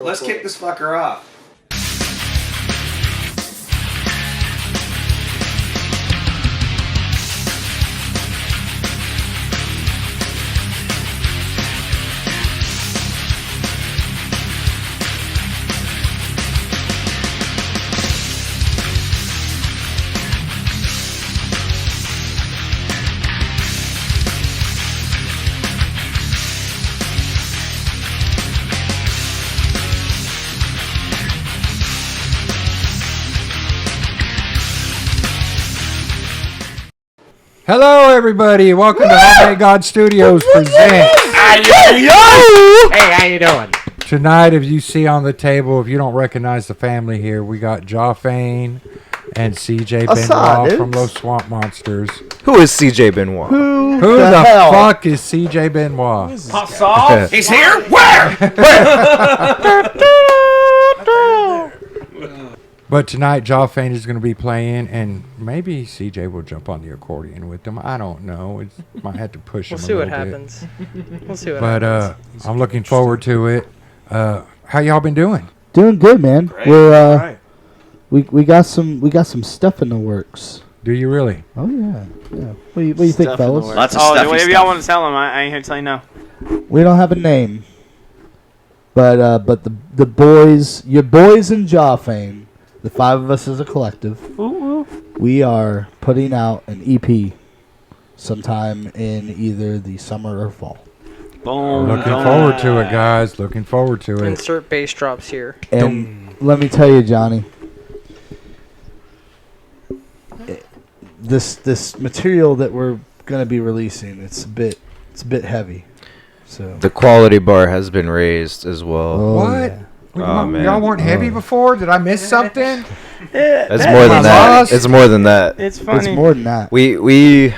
Let's kick this fucker off. Hello, everybody. Welcome to Homemade God Studios presents. Hey, how you doing? Tonight, if you see on the table, if you don't recognize the family here, we got Jawfane and CJ Benoit from Los Swamp Monsters. Who is CJ Benoit? Who the fuck is CJ Benoit? He's here? Where? But tonight, Jawfane is going to be playing, and maybe CJ will jump on the accordion with them. I don't know. Might have to push him a little bit. We'll see what happens. But I'm looking forward to it. How y'all been doing? Doing good, man. Great. We're we got some stuff in the works. Do you really? Oh yeah. What do you think, fellas? Lots of Whatever stuff. y'all want to tell him, I ain't here to tell you no. We don't have a name, but the boys, your boys in Jawfane, the five of us as a collective, we are putting out an EP sometime in either the summer or fall. Boom. Looking forward to it, guys. Looking forward to it. Insert bass drops here. And let me tell you, Johnny, this material that we're gonna be releasing, it's a bit heavy. So The quality bar has been raised as well. What? yeah. Oh, man. Y'all weren't heavy before? Did I miss something? It's more than that. It's more than that. It's funny. It's more than that. We've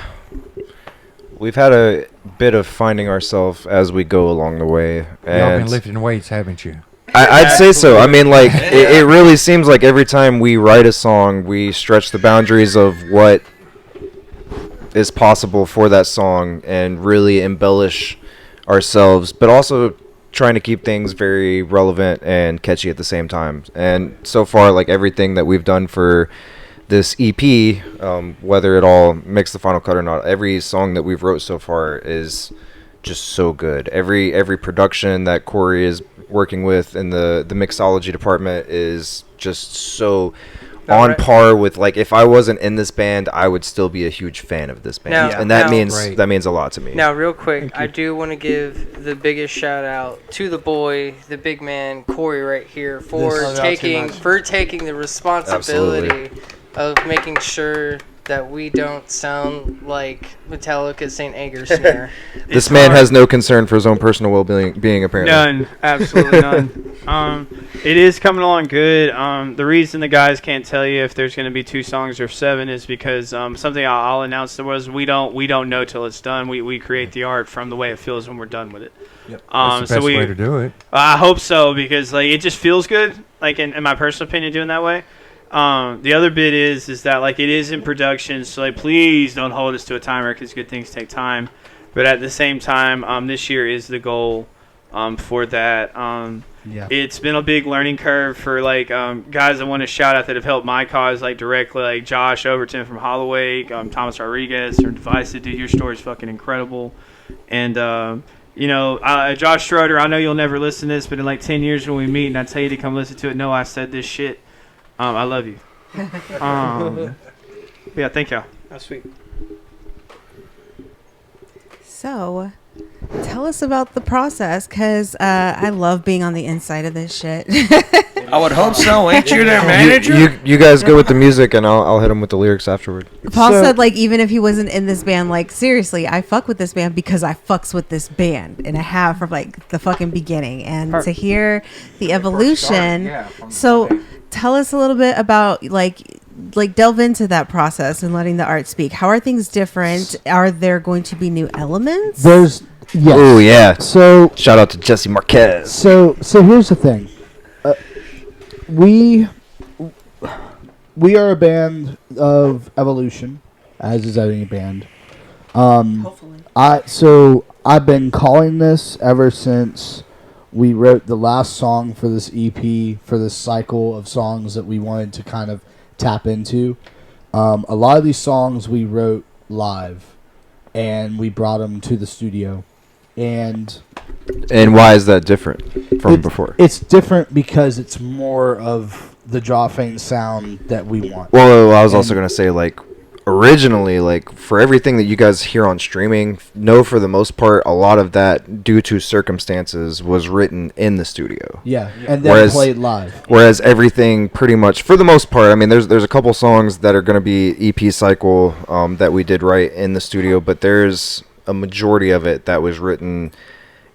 had a bit of finding ourselves as we go along the way, Y'all and been lifting weights, haven't you? I'd say so. I mean, like it really seems like every time we write a song, we stretch the boundaries of what is possible for that song and really embellish ourselves, but also trying to keep things very relevant and catchy at the same time. And so far, like everything that we've done for this EP, whether it all makes the final cut or not, every song that we've wrote so far is just so good. Every production that Corey is working with in the mixology department is just so on par with, like, if I wasn't in this band, I would still be a huge fan of this band, and that means a lot to me. Now, real quick, I do want to give the biggest shout out to the boy, the big man, Corey, right here, for taking the responsibility of making sure that we don't sound like Metallica's St. Anger snare. This man has no concern for his own personal well-being, apparently. None. Absolutely none. It is coming along good. The reason the guys can't tell you if there's going to be 2 songs or 7 is because something I'll announce was we don't know till it's done. We create the art from the way it feels when we're done with it. Yep. That's the best way to do it. I hope so, because like it just feels good, like in my personal opinion, doing that way. The other bit is that, like, it is in production, so like please don't hold us to a timer, because good things take time. But at the same time, this year is the goal for that. It's been a big learning curve for like guys I want to shout out that have helped my cause, like directly, like Josh Overton from Holloway, Thomas Rodriguez from Divisive. Dude, your story's fucking incredible. And Josh Schroeder, I know you'll never listen to this, but in like 10 years when we meet and I tell you to come listen to it, no, I said this shit. I love you. Yeah, thank y'all. That's sweet. So, tell us about the process, because I love being on the inside of this shit. I would hope so. Ain't you their manager? You guys go with the music, and I'll hit him with the lyrics afterward. Paul said, like, even if he wasn't in this band, like, seriously, I fuck with this band because I fucks with this band, and I have from, like, the fucking beginning. And to hear the evolution, tell us a little bit about, like delve into that process and letting the art speak. How are things different? Are there going to be new elements? Yes. Oh yeah. So shout out to Jesse Marquez. So here's the thing. We are a band of evolution, as is any band. Hopefully. I've been calling this ever since we wrote the last song for this EP, for this cycle of songs that we wanted to kind of tap into. A lot of these songs we wrote live, and we brought them to the studio. And why is that different from before? It's different because it's more of the Jawfane sound that we want. Well, I was also going to say, like, originally, like, for everything that you guys hear on streaming, for the most part, a lot of that, due to circumstances, was written in the studio. Yeah, and then played live. Whereas everything, pretty much, for the most part, I mean, there's a couple songs that are going to be EP cycle that we did right in the studio, but there's a majority of it that was written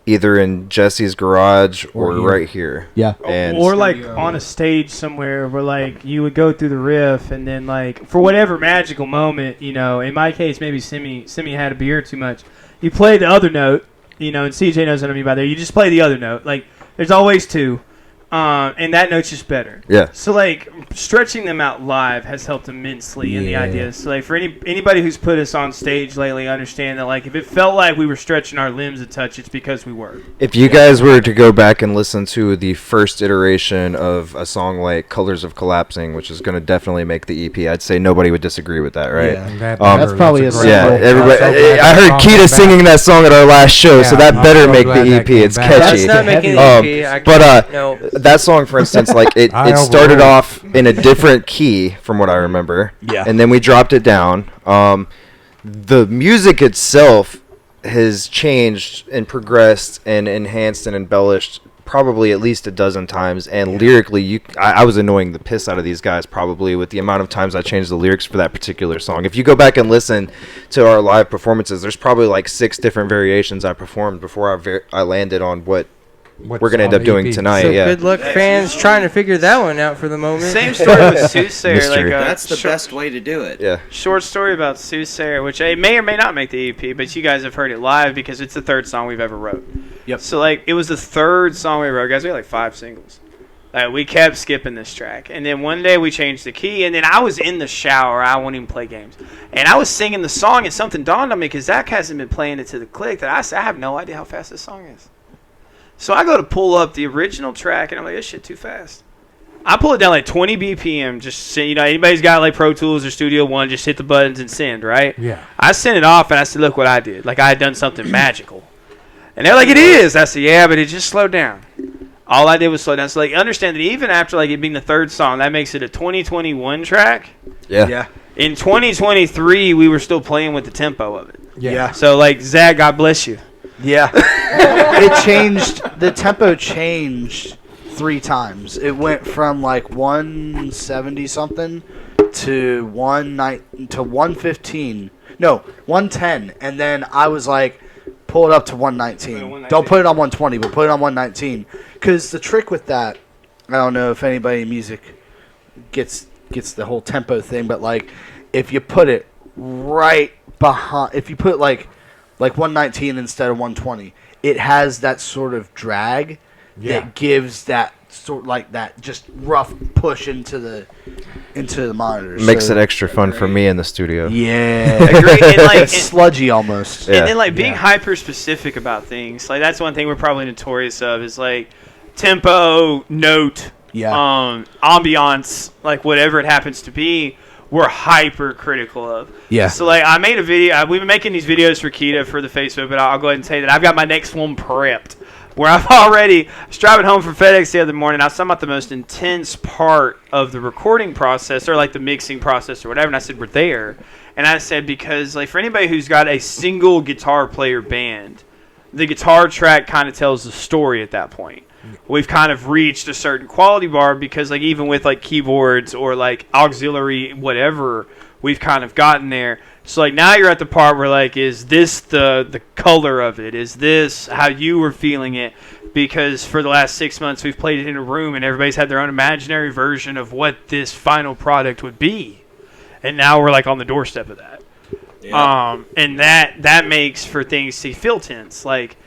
either in Jesse's garage or right here. Yeah. And or like on a stage somewhere where like you would go through the riff and then like for whatever magical moment, you know, in my case maybe Simi had a beer too much. You play the other note, you know, and CJ knows what I mean by that. You just play the other note. Like there's always two. And that note's just better. Yeah. So like stretching them out live has helped immensely in the ideas. So like for anybody who's put us on stage lately, understand that like if it felt like we were stretching our limbs a touch, it's because we were. If you guys were to go back and listen to the first iteration of a song like Colors of Collapsing, which is going to definitely make the EP, I'd say nobody would disagree with that, right? Yeah. That's probably a great everybody. I heard Keita singing that song at our last show, so that better make the EP. It's catchy. That's not making the EP. But no. that song, for instance, like it started off in a different key from what I remember. Yeah. And then we dropped it down. The music itself has changed and progressed and enhanced and embellished probably at least a dozen times. And lyrically, I was annoying the piss out of these guys probably with the amount of times I changed the lyrics for that particular song. If you go back and listen to our live performances, there's probably like 6 different variations I performed before I landed on what we're going to end up doing tonight. So good luck, fans, trying to figure that one out for the moment. Same story with Soothsayer. Like that's the best way to do it. Yeah. Short story about Soothsayer, which may or may not make the EP, but you guys have heard it live because it's the 3rd song we've ever wrote. Yep. So like it was the 3rd song we wrote, guys. We had like 5 singles. We kept skipping this track, and then one day we changed the key, and then I was in the shower. I won't even play games, and I was singing the song, and something dawned on me because Zach hasn't been playing it to the click that I have no idea how fast this song is. So I go to pull up the original track, and I'm like, this shit too fast. I pull it down like 20 BPM, just, you know, anybody's got like Pro Tools or Studio One, just hit the buttons and send, right? Yeah. I sent it off, and I said, look what I did. Like I had done something magical. And they're like, it is. I said, yeah, but it just slowed down. All I did was slow down. So like understand that even after like it being the 3rd song, that makes it a 2021 track. Yeah. In 2023, we were still playing with the tempo of it. Yeah. So like, Zach, God bless you. Yeah. It changed. The tempo changed 3 times. It went from like 170 something to 115. No, 110. And then I was like, pull it up to 119. Don't put it on 120, but put it on 119. Because the trick with that, I don't know if anybody in music gets the whole tempo thing, but like if you put it right behind, if you put like 119 instead of 120, it has that sort of drag that gives that sort like that just rough push into the monitor. Makes it extra fun for me in the studio. Yeah. Agreed. And like sludgy almost. And then like being hyper specific about things. Like that's one thing we're probably notorious of is like tempo, note, ambiance, like whatever it happens to be. We're hyper critical of. Yeah. So like I made a video. We've been making these videos for Keita for the Facebook, but I'll go ahead and say that I've got my next one prepped. Where I was driving home from FedEx the other morning. I was talking about the most intense part of the recording process, or like the mixing process, or whatever. And I said we're there, and I said because like for anybody who's got a single guitar player band, the guitar track kind of tells the story at that point. We've kind of reached a certain quality bar because like even with like keyboards or like auxiliary whatever, we've kind of gotten there. So like now you're at the part where like is this the color of it? Is this how you were feeling it? Because for the last 6 months we've played it in a room and everybody's had their own imaginary version of what this final product would be. And now we're like on the doorstep of that. Yeah. And that makes for things to feel tense. Like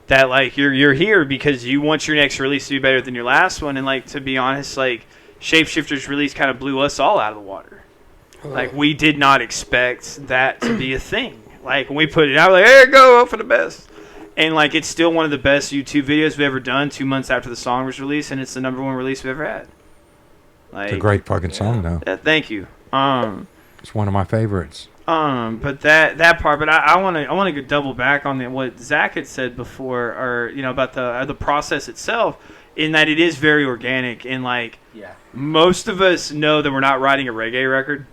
that like you're here because you want your next release to be better than your last one, and like to be honest, like Shapeshifter's release kind of blew us all out of the water. Like we did not expect that to be a thing. Like when we put it out, we're like, hey, go, hope for the best. And like it's still one of the best YouTube videos we've ever done 2 months after the song was released, and it's the #1 release we've ever had. Like, It's a great fucking song, though. Yeah, thank you. It's one of my favorites. But that part, but I want to double back on what Zach had said before, or about the process itself, in that it is very organic, and like most of us know that we're not writing a reggae record.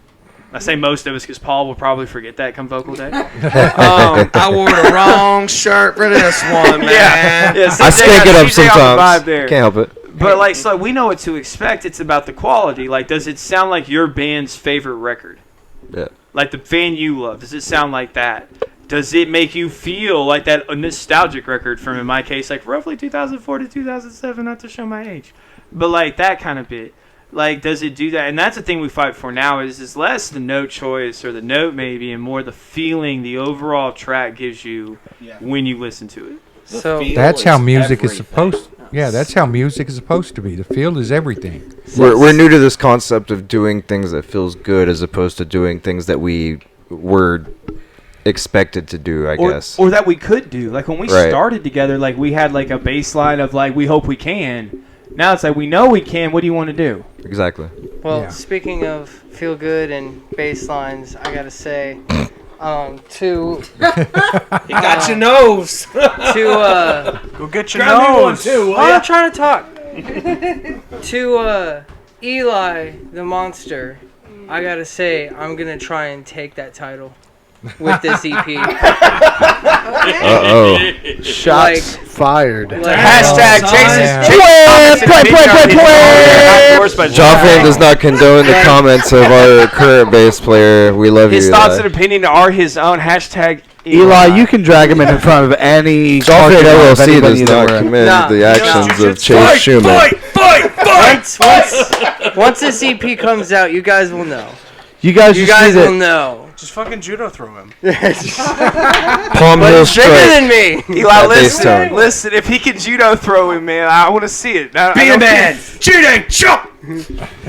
I say most of us because Paul will probably forget that come vocal day. I wore the wrong shirt for this one, man. Yeah, I stank it up CJ on the vibe sometimes. there. Can't help it. But like, so we know what to expect. It's about the quality. Like, does it sound like your band's favorite record? Yeah. Like the band you love. Does it sound like that? Does it make you feel like that nostalgic record from, in my case, like roughly 2004 to 2007? Not to show my age, but like that kind of bit. Like, does it do that? And that's the thing we fight for now is less the note choice or the note maybe, and more the feeling the overall track gives you when you listen to it. So That's how music is supposed. Yeah, that's how music is supposed to be. The feel is everything. We're new to this concept of doing things that feels good as opposed to doing things that we were expected to do, I guess. Or that we could do. Like when we Right. started together, like we had like a baseline of like we hope we can. Now it's like we know we can. What do you want to do? Exactly. Well, Yeah. speaking of feel good and bass lines, I gotta say, to You got your nose. Go get your Grab me one nose. too, will oh, ya? I'm trying to talk. To Eli the Monster, I gotta say, I'm gonna try and take that title with this EP. Uh-oh. Shots fired. Hashtag yeah. Jawfane does not condone the comments of our current bass player. We love His you, thoughts Eli. and opinion are his own. Hashtag Eli, you can drag him in front of any. Jawfane parking lot of LLC anybody does that not we're in. commend Nah. the actions of Chase Schumann. Once this EP comes out, you guys will know. You guys You just guys need will to. know. Just fucking judo throw him. Palm But Hill it's bigger Strike. than me. Eli, bass tone. listen. If he can judo throw him, man, I want to see it. Be a man. Shooting. Chop.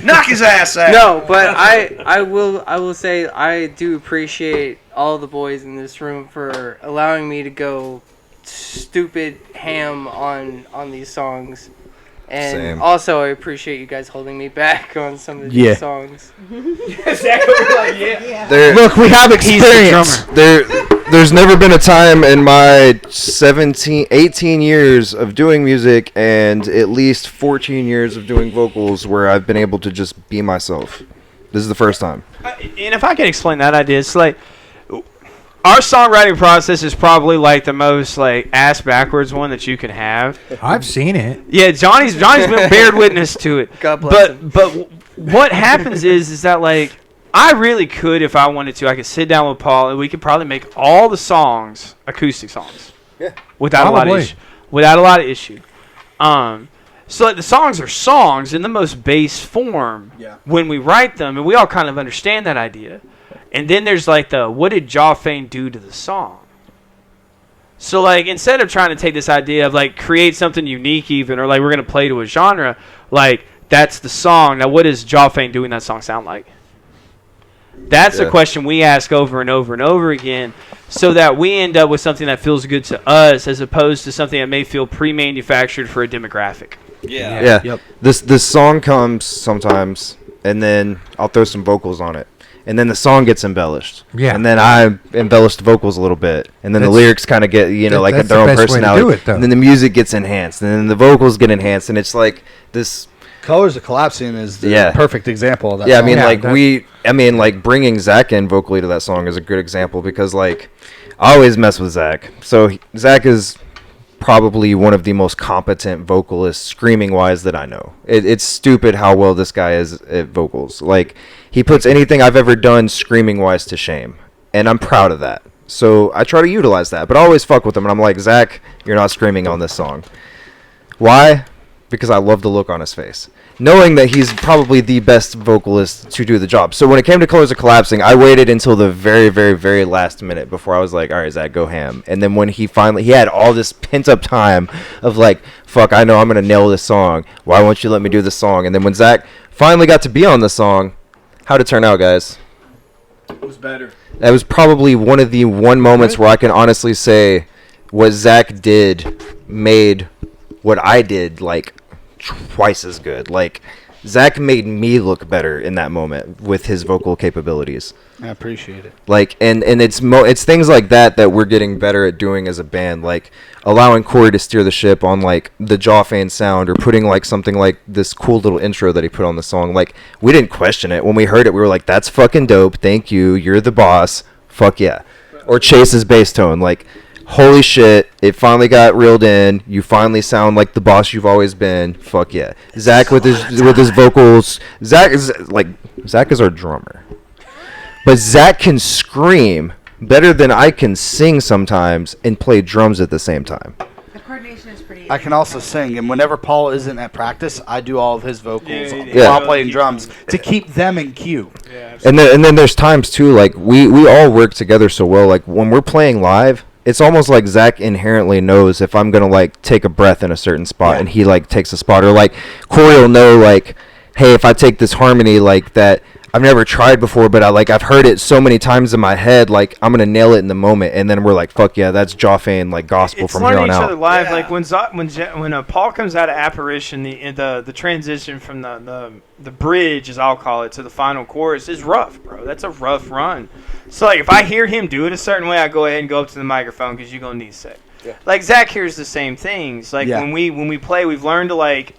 Knock his ass out. No, but I will say I do appreciate all the boys in this room for allowing me to go stupid ham on these songs. And Same. also I appreciate you guys holding me back on some of these Yeah. songs. There, Look, we have experience. there's never been a time in my 18 years of doing music and at least 14 years of doing vocals where I've been able to just be myself. This is the first time. And if I can explain that idea, it's like our songwriting process is probably like the most like ass backwards one that you can have. I've seen it. Yeah, Johnny's been bared witness to it. God bless him. But what happens is that like I really could, if I wanted to, I could sit down with Paul and we could probably make all the songs acoustic songs. Yeah. Without Probably. a lot of issue. So like the songs are songs in the most base form when we write them, and we all kind of understand that idea. And then there's like what did Jawfane do to the song? So like instead of trying to take this idea of like create something unique even, or like we're gonna play to a genre, like that's the song. Now what does Jawfane doing that song sound like? That's the question we ask over and over and over again, so that we end up with something that feels good to us as opposed to something that may feel pre-manufactured for a demographic. Yeah. Yep. This song comes sometimes, and then I'll throw some vocals on it. And then the song gets embellished. Yeah. And then I embellish the vocals a little bit. And then the That's- lyrics kind of get, like that's their the own best way to personality. do it, though. And then the music gets enhanced. And then the vocals get enhanced. And it's like this. Colors of Collapsing is the Yeah. perfect example of that. Yeah, I song. mean, like bringing Zach in vocally to that song is a good example because, like, I always mess with Zach. So Zach is probably one of the most competent vocalists, screaming-wise, that I know. It's stupid how well this guy is at vocals. Like, he puts anything I've ever done screaming-wise to shame, and I'm proud of that. So I try to utilize that, but I always fuck with him, and I'm like, Zach, you're not screaming on this song. Why? Because I love the look on his face, knowing that he's probably the best vocalist to do the job. So when it came to Colors of Collapsing, I waited until the very, very, very last minute before I was like, all right, Zach, go ham. And then when he had all this pent-up time of like, fuck, I know I'm going to nail this song. Why won't you let me do this song? And then when Zach finally got to be on the song, how'd it turn out, guys? It was better. That was probably one of the moments where I can honestly say what Zach did made what I did like twice as good. Like Zach made me look better in that moment with his vocal capabilities. I appreciate it. Like, and it's things like that we're getting better at doing as a band. Like allowing Corey to steer the ship on like the Jawfane sound, or putting like something like this cool little intro that he put on the song. Like we didn't question it when we heard it. We were like, "That's fucking dope. Thank you. You're the boss. Fuck yeah." Or Chase's bass tone. Like, holy shit! It finally got reeled in. You finally sound like the boss you've always been. Fuck yeah. Zach with his vocals. Zach is our drummer. But Zach can scream better than I can sing sometimes and play drums at the same time. The coordination is pretty. I can also sing, and whenever Paul isn't at practice, I do all of his vocals Yeah. while playing drums to keep them in cue. Yeah, And then there's times too, like we all work together so well. Like when we're playing live, it's almost like Zach inherently knows if I'm gonna like take a breath in a certain spot, and he like takes a spot, or like Corey will know like, hey, if I take this harmony like that I've never tried before, but I've heard it so many times in my head, like I'm gonna nail it in the moment, and then we're like, fuck yeah, that's Jawfane like gospel it's from here on learning each other out. live. Like when Paul comes out of apparition, the transition from the bridge, as I'll call it, to the final chorus is rough, bro. That's a rough run. So like if I hear him do it a certain way, I go ahead and go up to the microphone because you're gonna need to say. Yeah. Like Zach hears the same things. Like when we play, we've learned to like.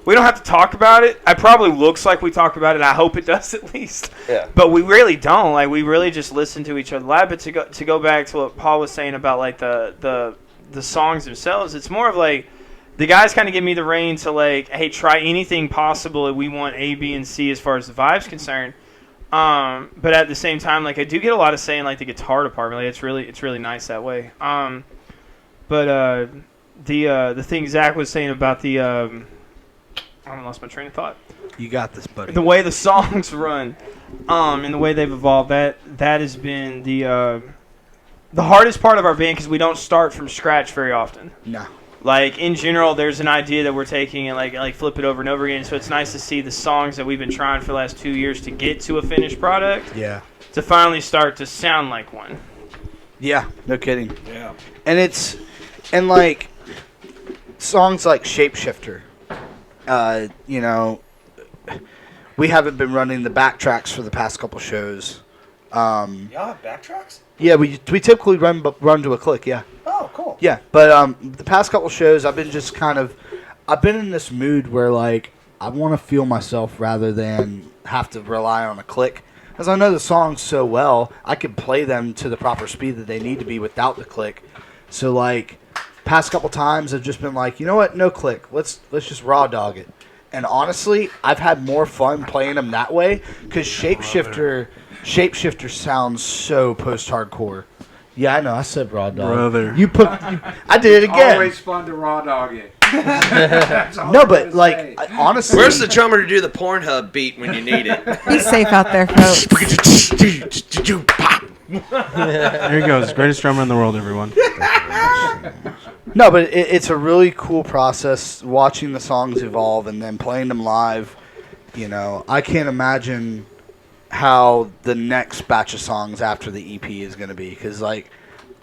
We don't have to talk about it. It probably looks like we talk about it. I hope it does at least. Yeah. But we really don't. Like we really just listen to each other live. But to go back to what Paul was saying about like the songs themselves, it's more of like the guys kind of give me the rein to like, hey, try anything possible. We want A, B, and C as far as the vibe's concerned. But at the same time, like I do get a lot of say in like the guitar department. Like it's really nice that way. But the thing Zach was saying about the I lost my train of thought. You got this, buddy. The way the songs run, and the way they've evolved, that has been the hardest part of our band because we don't start from scratch very often. No. Like in general, there's an idea that we're taking and like flip it over and over again. So it's nice to see the songs that we've been trying for the last 2 years to get to a finished product. Yeah. To finally start to sound like one. Yeah. No kidding. Yeah. And like songs like Shapeshifter. We haven't been running the backtracks for the past couple shows. Y'all have backtracks? Yeah, we typically run to a click, yeah. Oh, cool. Yeah, but the past couple shows, I've been in this mood where, like, I want to feel myself rather than have to rely on a click. Because I know the songs so well, I can play them to the proper speed that they need to be without the click. So, like, past couple times I've just been like, you know what, no click, let's just raw dog it. And honestly, I've had more fun playing them that way because Shapeshifter sounds so post-hardcore. Yeah, I know, I said raw dog. Brother. I did it again. Always fun to raw dog it. No, but like honestly, Where's the drummer to do the Pornhub beat when you need it? Be safe out there, folks. There he goes. Greatest drummer in the world, everyone. No, but it's a really cool process watching the songs evolve and then playing them live. You know, I can't imagine how the next batch of songs after the EP is going to be. Because, like,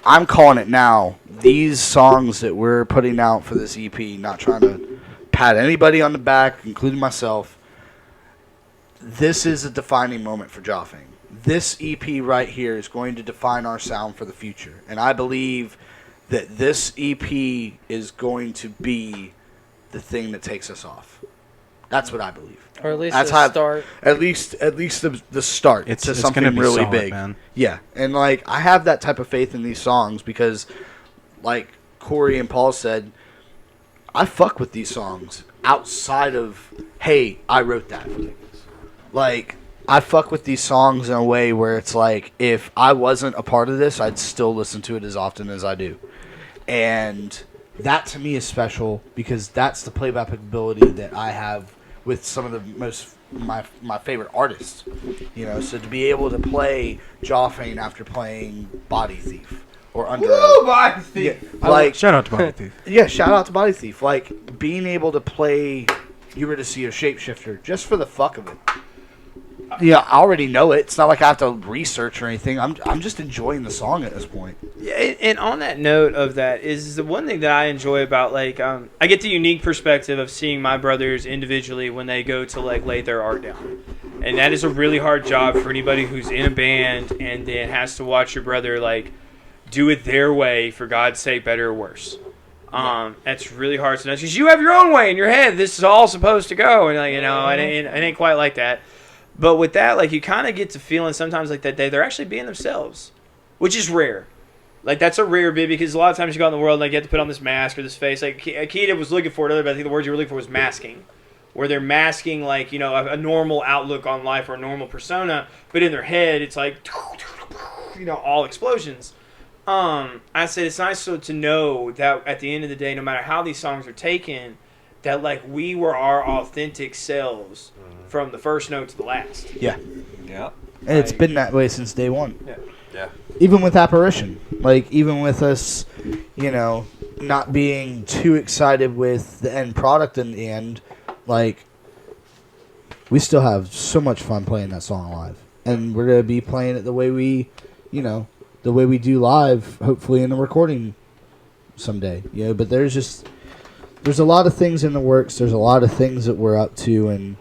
I'm calling it now. These songs that we're putting out for this EP, not trying to pat anybody on the back, including myself, this is a defining moment for Jawfane. This EP right here is going to define our sound for the future. And I believe that this EP is going to be the thing that takes us off. That's what I believe. Or at least That's a how- start. At least the start It's to gonna something be really solid, big. man. Yeah, and like I have that type of faith in these songs because, like Corey and Paul said, I fuck with these songs outside of hey, I wrote that. Like I fuck with these songs in a way where it's like if I wasn't a part of this, I'd still listen to it as often as I do, and that to me is special because that's the playback ability that I have with some of the my favorite artists, you know. So to be able to play Jawfane after playing Body Thief or Under Body Thief. Yeah, like Shout out to Body Thief. yeah, shout out to Body Thief. Like being able to play Eurydice or Shapeshifter just for the fuck of it. I already know it. It's not like I have to research or anything. I'm just enjoying the song at this point. Yeah, and on that note of that is the one thing that I enjoy about like I get the unique perspective of seeing my brothers individually when they go to like lay their art down, and that is a really hard job for anybody who's in a band and then has to watch your brother like do it their way, for God's sake, better or worse. That's really hard to know because you have your own way in your head. This is all supposed to go, and it ain't quite like that. But with that, like you kind of get to feeling sometimes like that they're actually being themselves, which is rare. Like that's a rare bit because a lot of times you go out in the world and like you have to put on this mask or this face. Like Akita was looking for it earlier, but I think the word you were looking for was masking, where they're masking like a normal outlook on life or a normal persona, but in their head it's like all explosions. I said it's nice to know that at the end of the day, no matter how these songs are taken, that like we were our authentic selves from the first note to the last. Yeah. Yeah. And it's been that way since day one. Yeah. Yeah. Even with Apparition. Like, even with us, not being too excited with the end product in the end, like, we still have so much fun playing that song live. And we're going to be playing it the way we do live, hopefully in a recording someday. But there's a lot of things in the works. There's a lot of things that we're up to, and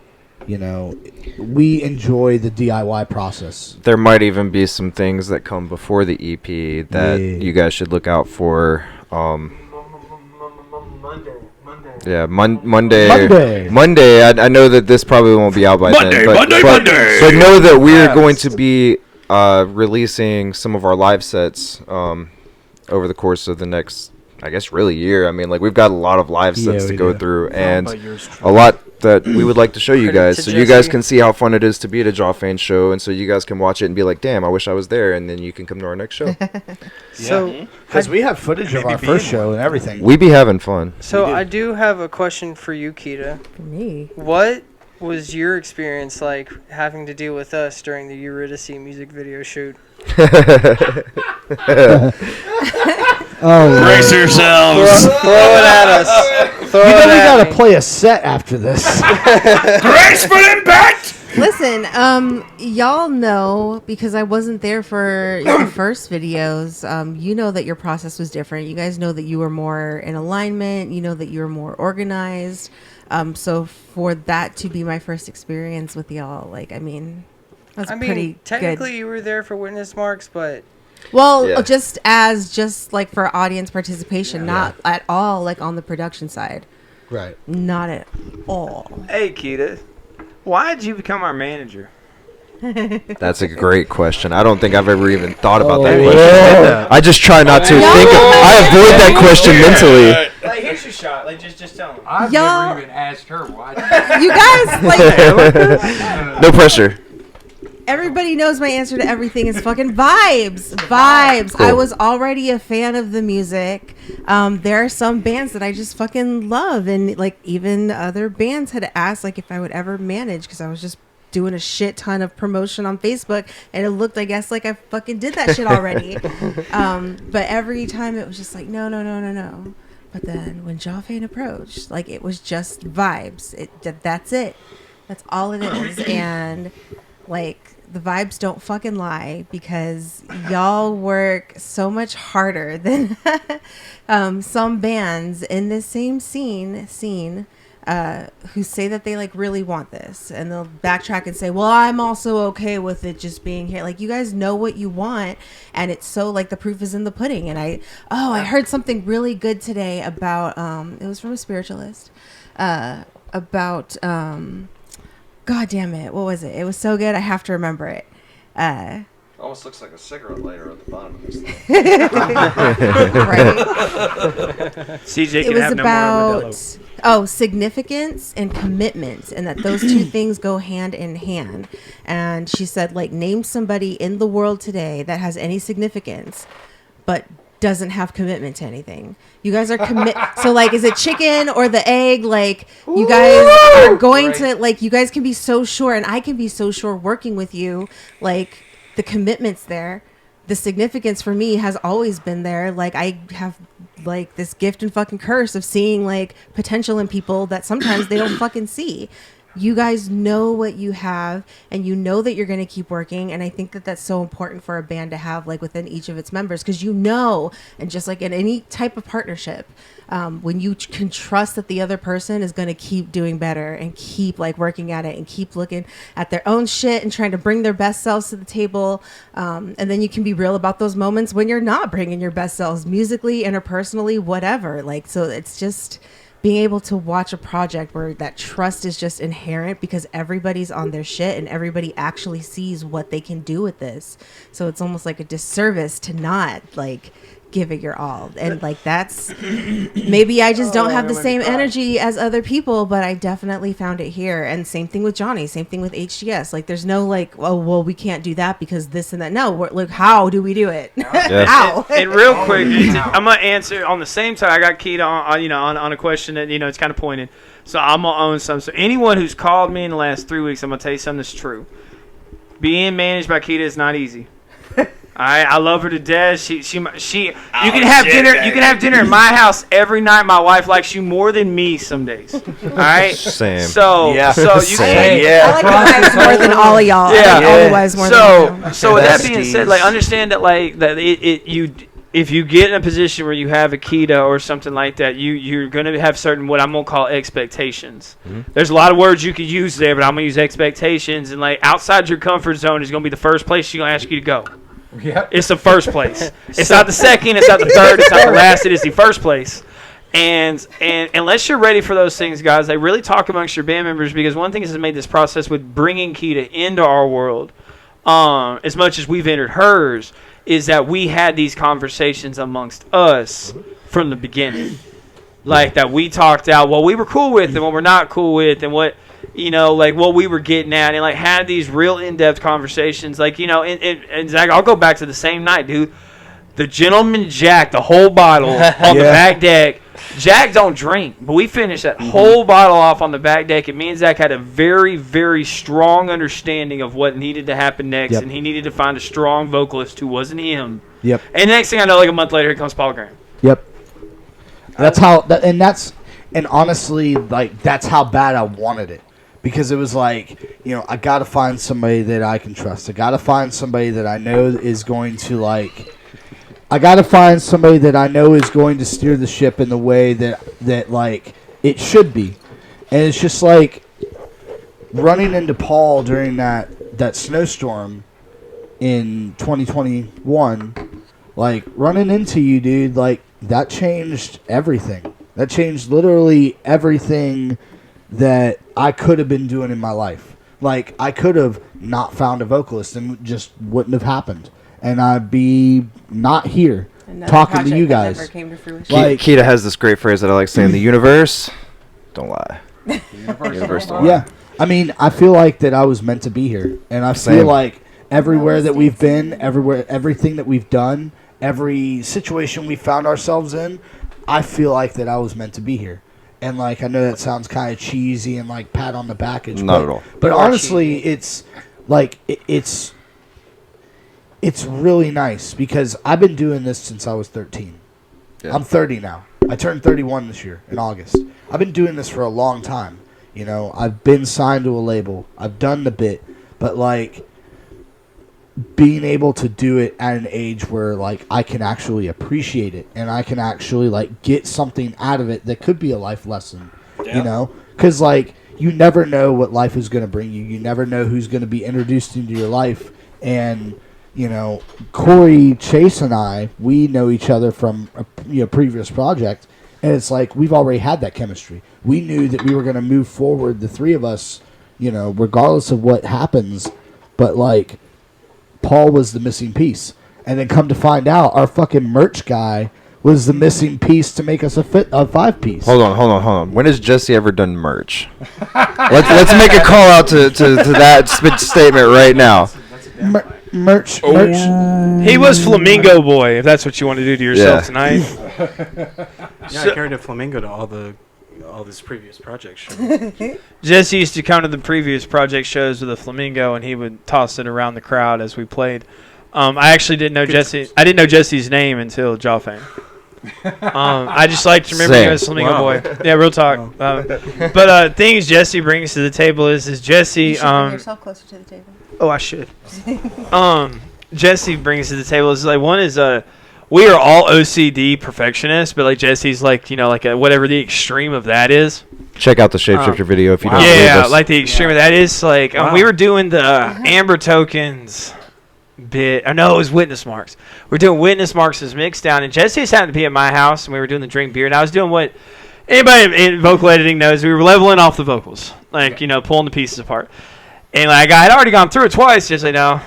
we enjoy the DIY process. There might even be some things that come before the EP that you guys should look out for. Monday. I know that this probably won't be out by then. But know that we're going to be releasing some of our live sets over the course of the next, I guess, really year. I mean, like, we've got a lot of live sets to go through, and a lot that we would like to show you guys, so you guys can see how fun it is to be at a Jawfane show, and so you guys can watch it and be like, damn, I wish I was there, and then you can come to our next show. So, because we have footage of our first show and everything. We be having fun. So I do have a question for you, Kita. For me. What was your experience like having to deal with us during the Eurydice music video shoot? Brace yourselves. Throw it at us. We gotta play a set after this. Graceful impact. Listen, y'all know, because I wasn't there for your first videos, you know that your process was different. You guys know that you were more in alignment. You know that you were more organized. So for that to be my first experience with y'all, that's pretty technically good. You were there for witness marks, but... Well, just for audience participation, not at all like on the production side. Right. Not at all. Hey, Kita, why did you become our manager? That's a great question. I don't think I've ever even thought about that question. I just try not to think. I avoid that question mentally. Like, here's your shot. Like, just tell him. I've never even asked her why. You guys, no pressure. Everybody knows my answer to everything is fucking vibes. Cool. I was already a fan of the music. There are some bands that I just fucking love, and like even other bands had asked like if I would ever manage, because I was just doing a shit ton of promotion on Facebook, and it looked, I guess, like I fucking did that shit already. But every time it was just like no. But then when Jawfane approached, like it was just vibes. That's it. That's all it is, and like. The vibes don't fucking lie, because y'all work so much harder than some bands in this same scene who say that they like really want this, and they'll backtrack and say, well, I'm also okay with it just being here. Like, you guys know what you want, and it's so like the proof is in the pudding. And I heard something really good today about it was from a spiritualist about God damn it. What was it? It was so good. I have to remember it. Almost looks like a cigarette lighter at the bottom of this thing. Right. CJ It was about significance and commitment, and that those two things go hand in hand. And she said, like, name somebody in the world today that has any significance, but doesn't have commitment to anything. You guys are so like, is it chicken or the egg? Like, you guys are going to, like, you guys can be so sure, and I can be so sure working with you, like, the commitment's there. The significance for me has always been there. Like, I have like this gift and fucking curse of seeing like potential in people that sometimes they don't fucking see. you guys know what you have, and you know that you're going to keep working. And I think that that's so important for a band to have, like, within each of its members, because and just like in any type of partnership, when you can trust that the other person is going to keep doing better and keep like working at it and keep looking at their own shit and trying to bring their best selves to the table, and then you can be real about those moments when you're not bringing your best selves, musically, interpersonally, whatever. Like, so it's just being able to watch a project where that trust is just inherent because everybody's on their shit and everybody actually sees what they can do with this. So it's almost like a disservice to not like give it your all. And like, that's maybe I just don't have the same energy as other people, but I definitely found it here. And same thing with Johnny, same thing with HGS. Like, there's no like, oh well, we can't do that because this and that. No, like, how do we do it? How? And real quick, I'm gonna answer on the same time. I got keyed on a question that it's kind of pointed, so I'm gonna own some. So anyone who's called me in the last 3 weeks, I'm gonna tell you something that's true. Being managed by Keita is not easy. I love her to death. She you can have dinner. You can have dinner at my house every night. My wife likes you more than me some days. All right. Same. So you I like the wives more than all of y'all. Yeah. I like all the wives more than all of y'all. So with that being said, like, understand that if you get in a position where you have a Keita or something like that, you're gonna have certain what I'm gonna call expectations. Mm-hmm. There's a lot of words you could use there, but I'm gonna use expectations, and like outside your comfort zone is gonna be the first place she's gonna ask you to go. Yep. It's the first place. It's not the second. It's not the third. It's not the last. It is the first place. And unless you're ready for those things, guys, they really talk amongst your band members, because one thing has made this process with bringing Keita into our world, as much as we've entered hers, is that we had these conversations amongst us from the beginning. Like, that we talked out what we were cool with and what we're not cool with, and what, like what we were getting at, and like had these real in-depth conversations. Like, and Zach, I'll go back to the same night, dude. The gentleman Jack, the whole bottle on the back deck. Jack don't drink, but we finished that whole bottle off on the back deck, and me and Zach had a very, very strong understanding of what needed to happen next, and he needed to find a strong vocalist who wasn't him. Yep. And next thing I know, like a month later, here comes Paul Graham. Yep. That's how, and honestly, like, that's how bad I wanted it. Because it was like, I got to find somebody that I can trust. I got to find somebody that I know is going to, like, I got to find somebody that I know is going to steer the ship in the way that like, it should be. And it's just like running into Paul during that snowstorm in 2021, like, running into you, dude, like, that changed everything. That changed literally everything that I could have been doing in my life. Like, I could have not found a vocalist and it just wouldn't have happened. And I'd be not here talking to you guys. Like, Keita has this great phrase that I like saying: the universe, don't lie. Universe don't lie. Yeah. I mean, I feel like that I was meant to be here. And I feel like everywhere that we've been, everything that we've done, every situation we found ourselves in, I feel like that I was meant to be here. And, like, I know that sounds kind of cheesy and, like, pat on the backage. Not at all. But honestly, it's, like, it's really nice because I've been doing this since I was 13. Yeah. I'm 30 now. I turned 31 this year in August. I've been doing this for a long time. I've been signed to a label. I've done the bit. But, like, being able to do it at an age where, like, I can actually appreciate it and I can actually, like, get something out of it that could be a life lesson, Because, like, you never know what life is going to bring you. You never know who's going to be introduced into your life. And, Corey, Chase, and I, we know each other from a previous project. And it's like we've already had that chemistry. We knew that we were going to move forward, the three of us, regardless of what happens. But, like, Paul was the missing piece. And then come to find out, our fucking merch guy was the missing piece to make us a 5-piece. Hold on. When has Jesse ever done merch? let's make a call out to that statement right now. Merch. He was Flamingo Boy, if that's what you want to do to yourself tonight. I carried a flamingo to all this previous project show. Jesse used to come to the previous project shows with a flamingo, and he would toss it around the crowd as we played. I actually didn't know Jesse. I didn't know Jesse's name until Jawfane. I just like to remember you as Flamingo Boy. Yeah, real talk. But things Jesse brings to the table is Jesse. You should bring yourself closer to the table. Oh, I should. Jesse brings to the table is like one is we are all OCD perfectionists, but like Jesse's like like whatever the extreme of that is. Check out the Shapeshifter video if you don't believe us. Like the extreme of that is like we were doing the Amber Tokens bit. I know it was Witness Marks. We're doing Witness Marks' mix down, and Jesse's happened to be at my house, and we were doing the drink beer, and I was doing what anybody in vocal editing knows. We were leveling off the vocals, like pulling the pieces apart. And like I had already gone through it twice, just so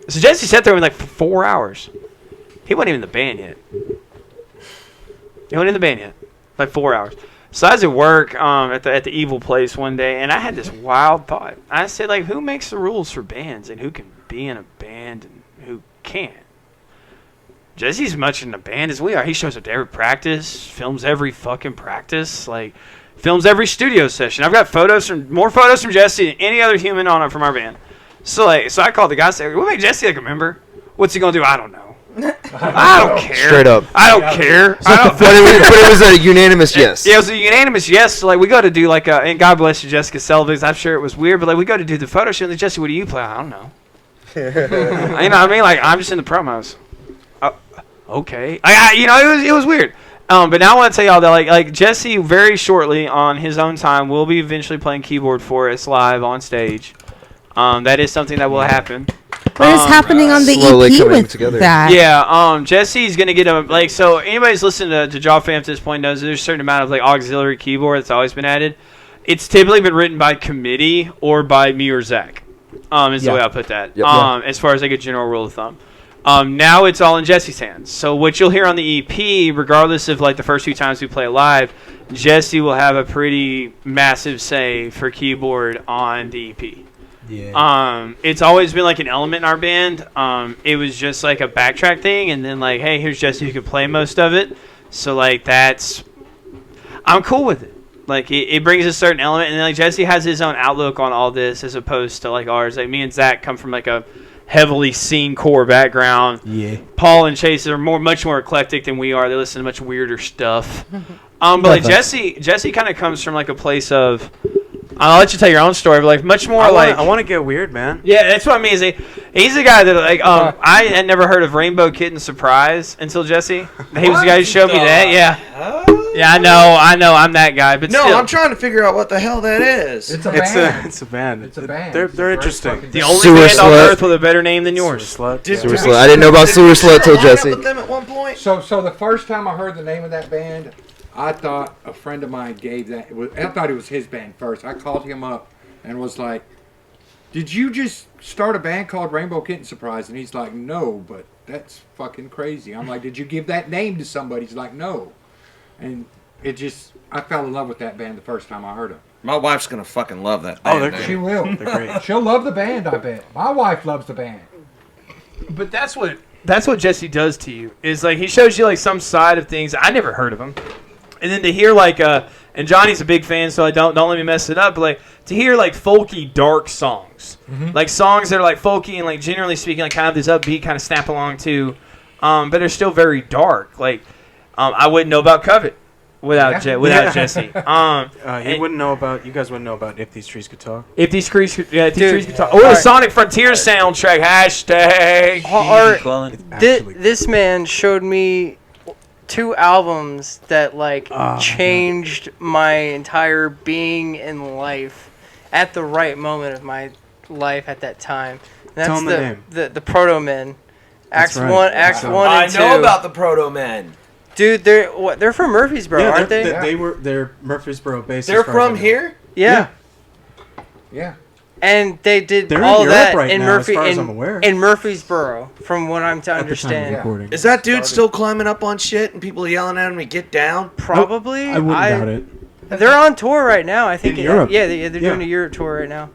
Jesse sat there with like 4 hours. He wasn't even in the band yet. Like 4 hours. So I was at work at the Evil Place one day, and I had this wild thought. I said, like, who makes the rules for bands, and who can be in a band, and who can't? Jesse's much in the band as we are. He shows up to every practice, films every fucking practice, like films every studio session. I've got more photos from Jesse than any other human from our band. So I called the guy and said, we'll make Jesse like a member. What's he gonna do? I don't know. I don't care. Straight up. I don't care. But it was a unanimous yes. Yeah, it was a unanimous yes. So we go to do and God bless you, Jessica Selvig. I'm sure it was weird, but we go to do the photo shoot. And Jesse, what do you play? I don't know. You know what I mean? Like I'm just in the promos. Okay. It was weird. But now I want to tell y'all that like Jesse very shortly on his own time will be eventually playing keyboard for us live on stage. That is something that will happen. What is happening on the EP with that? Yeah, Jesse's gonna get so anybody's listening to Jawfane at this point knows there's a certain amount of auxiliary keyboard that's always been added. It's typically been written by committee or by me or Zach. Is the way I put that. As far as a general rule of thumb. Now it's all in Jesse's hands. So what you'll hear on the EP, regardless of the first few times we play live, Jesse will have a pretty massive say for keyboard on the EP. Yeah. It's always been an element in our band. It was just a backtrack thing, and then hey, here's Jesse who can play most of it. So that's, I'm cool with it. It brings a certain element, and then Jesse has his own outlook on all this as opposed to ours. Me and Zach come from a heavily scene core background. Yeah. Paul and Chase are much more eclectic than we are. They listen to much weirder stuff. But Jesse kind of comes from a place of, I'll let you tell your own story, but much more I want to get weird, man. Yeah, that's what I mean. He's the guy that I had never heard of Rainbow Kitten Surprise until Jesse. He was the guy who showed me that. Yeah. Yeah, I know, I'm that guy. But no, still. I'm trying to figure out what the hell that is. It's a band. It's a band. They're interesting. The only band on earth with a better name than yours. Sewer Slut. I didn't know about Sewer Slut till Jesse. With them at one point. So the first time I heard the name of that band, I thought a friend of mine gave that. I thought it was his band first. I called him up and was like, "Did you just start a band called Rainbow Kitten Surprise?" And he's like, "No, but that's fucking crazy." I'm like, "Did you give that name to somebody?" He's like, "No." And I fell in love with that band the first time I heard them. My wife's gonna fucking love that band. She will. They're great. She'll love the band, I bet. My wife loves the band. But that's what Jesse does to you. Is he shows you some side of things. I never heard of him. And then to hear and Johnny's a big fan, so don't let me mess it up. But to hear folky dark songs, songs that are folky and generally speaking kind of this upbeat kind of snap along to, but they're still very dark. I wouldn't know about Covet without Jesse. You guys wouldn't know about If These Trees Could Talk. If These Trees Could Talk. Or the Sonic Frontiers soundtrack. #. This man showed me 2 albums that changed my entire being and life at the right moment of my life at that time. And that's Tell him the name. The Proto Men. Acts right. 1 and 2. I know about the Proto Men. Dude, they're from Murfreesboro, aren't they? They're Murfreesboro based. They're from here? Yeah. Yeah. And they did They're all in Europe that right in now, as far as I'm aware. in Murfreesboro, from what I'm to understand. Recording. Is that dude still climbing up on shit and people yelling at him to get down? Probably. I wouldn't doubt it. They're on tour right now. I think In Europe. Yeah, they're doing a Europe tour right now.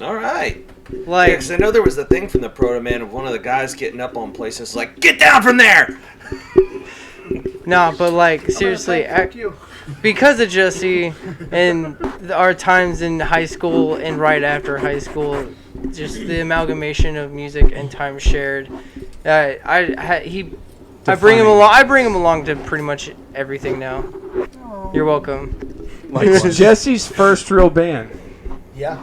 All right. Yeah, 'cause I know there was the thing from the Proto Man of one of the guys getting up on places get down from there! No, but seriously, because of Jesse and our times in high school and right after high school, just the amalgamation of music and time shared, he I bring him along. I bring him along to pretty much everything now. You're welcome. It's Jesse's first real band. Yeah.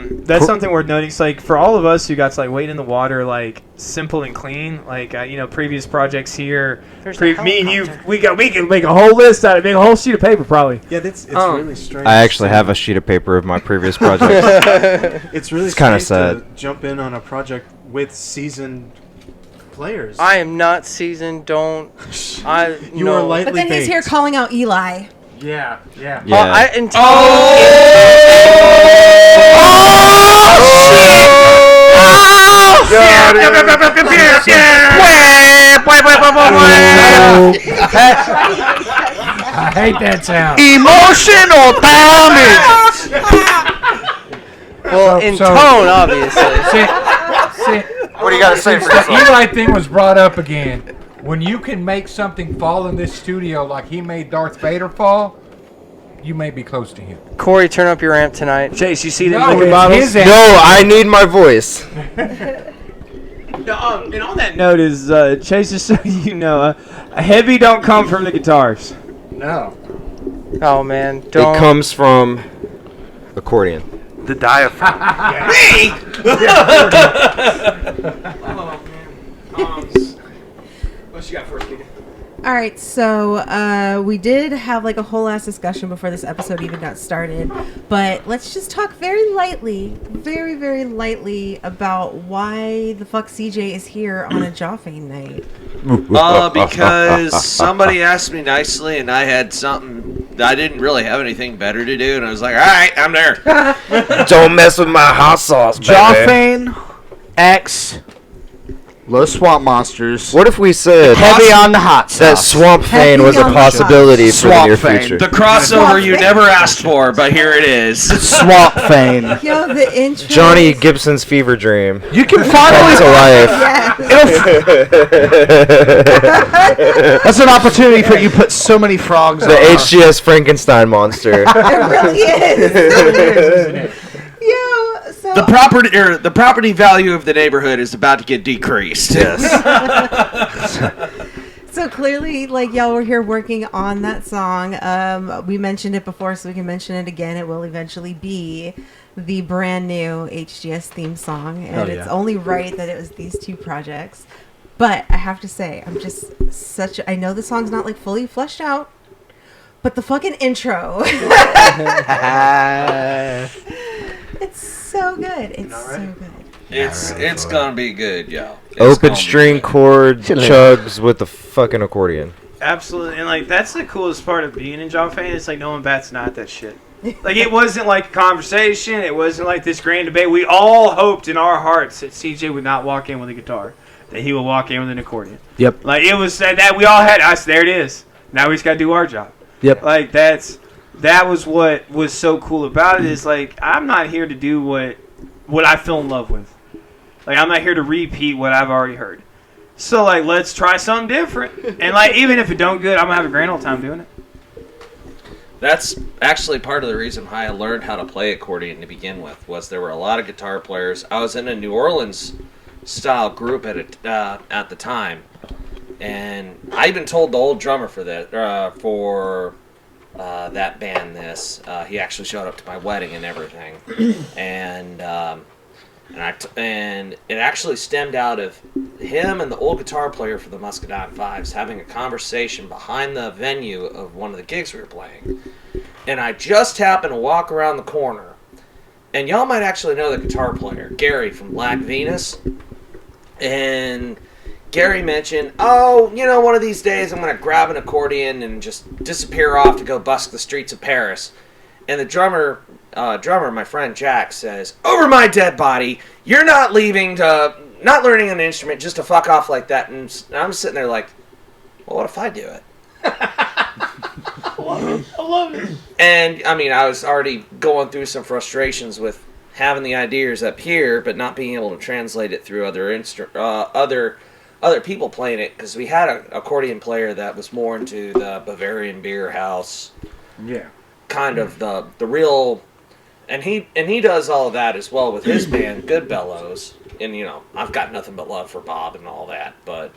That's something worth noting. It's like for all of us who got to like wade in the water, like simple and clean, like previous projects here. Me and you, we can make a whole list out of it, make a whole sheet of paper probably. Yeah, it's really strange. I actually have a sheet of paper of my previous project. It's really kind of strange sad. to jump in on a project with seasoned players. I am not seasoned. Don't. You no. are lightly But then he's here baked. calling out Eli. Yeah. Yeah. I hate that sound. Emotional damage. Well, in tone, obviously. What do you got to say for The yourself? Eli thing was brought up again. When you can make something fall in this studio like he made Darth Vader fall, you may be close to him. Corey, turn up your amp tonight. Chase, you see them No, liquor it's bottles? his amp. No, I need my voice. No, and on that note is Chase, just so you know, heavy don't come from the guitars. No. Oh man, don't. It comes from accordion. The diaphragm. What you got first, Peter? All right, so we did have like a whole ass discussion before this episode even got started, but let's just talk very lightly, very, very lightly about why the fuck CJ is here on a Jawfane night. Because somebody asked me nicely, and I had something. I didn't really have anything better to do, and I was like, "All right, I'm there." Don't mess with my hot sauce, baby. Jawfane X Los Swamp Monsters. What if we said Heavy on the hot that sauce. Swamp Fane Heavy was a on the possibility for the Swamp near Fane. future? The crossover you never asked for, but here it is. Swamp Fane. Yo, the intro. Johnny Gibson's fever dream You can come finally. to life. Yes. That's an opportunity for you to put so many frogs The on. HGS Frankenstein monster. It really is. Yo, so The property value of the neighborhood is about to get decreased. Yes. So clearly, like, y'all were here working on that song. We mentioned it before, so we can mention it again. It will eventually be the brand new HGS theme song, and it's only right that it was these two projects. But I have to say, I'm just I know the song's not like fully fleshed out, but the fucking intro. It's so good. It's so good. It's gonna be good, yo. It's Open gonna be string good. chord chugs with the fucking accordion. Absolutely, and like that's the coolest part of being in Jawfane. It's like no one bats not that shit. Like it wasn't like a conversation. It wasn't like this grand debate. We all hoped in our hearts that CJ would not walk in with a guitar, that he would walk in with an accordion. Yep. Like it was that we all had us. There it is. Now we just got to do our job. Yep. Like that was what was so cool about it. Is like I'm not here to do what I fell in love with. Like I'm not here to repeat what I've already heard. So like let's try something different. And like even if it don't good, I'm gonna have a grand old time doing it. That's actually part of the reason why I learned how to play accordion to begin with. Was there were a lot of guitar players. I was in a New Orleans style group at the time, and I even told the old drummer for that that band this. He actually showed up to my wedding and everything, and it actually stemmed out of him and the old guitar player for the Muscadine Fives having a conversation behind the venue of one of the gigs we were playing. And I just happened to walk around the corner, and y'all might actually know the guitar player, Gary from Black Venus. And Gary mentioned, one of these days I'm going to grab an accordion and just disappear off to go busk the streets of Paris. And the drummer, my friend Jack, says, "Over my dead body, you're not learning an instrument just to fuck off like that." And I'm sitting there like, well, what if I do it? I love it. And, I mean, I was already going through some frustrations with having the ideas up here, but not being able to translate it through other people playing it, because we had an accordion player that was more into the Bavarian beer house. Yeah. Kind of the real, and he does all of that as well with his band, Good Bellows. And I've got nothing but love for Bob and all that, but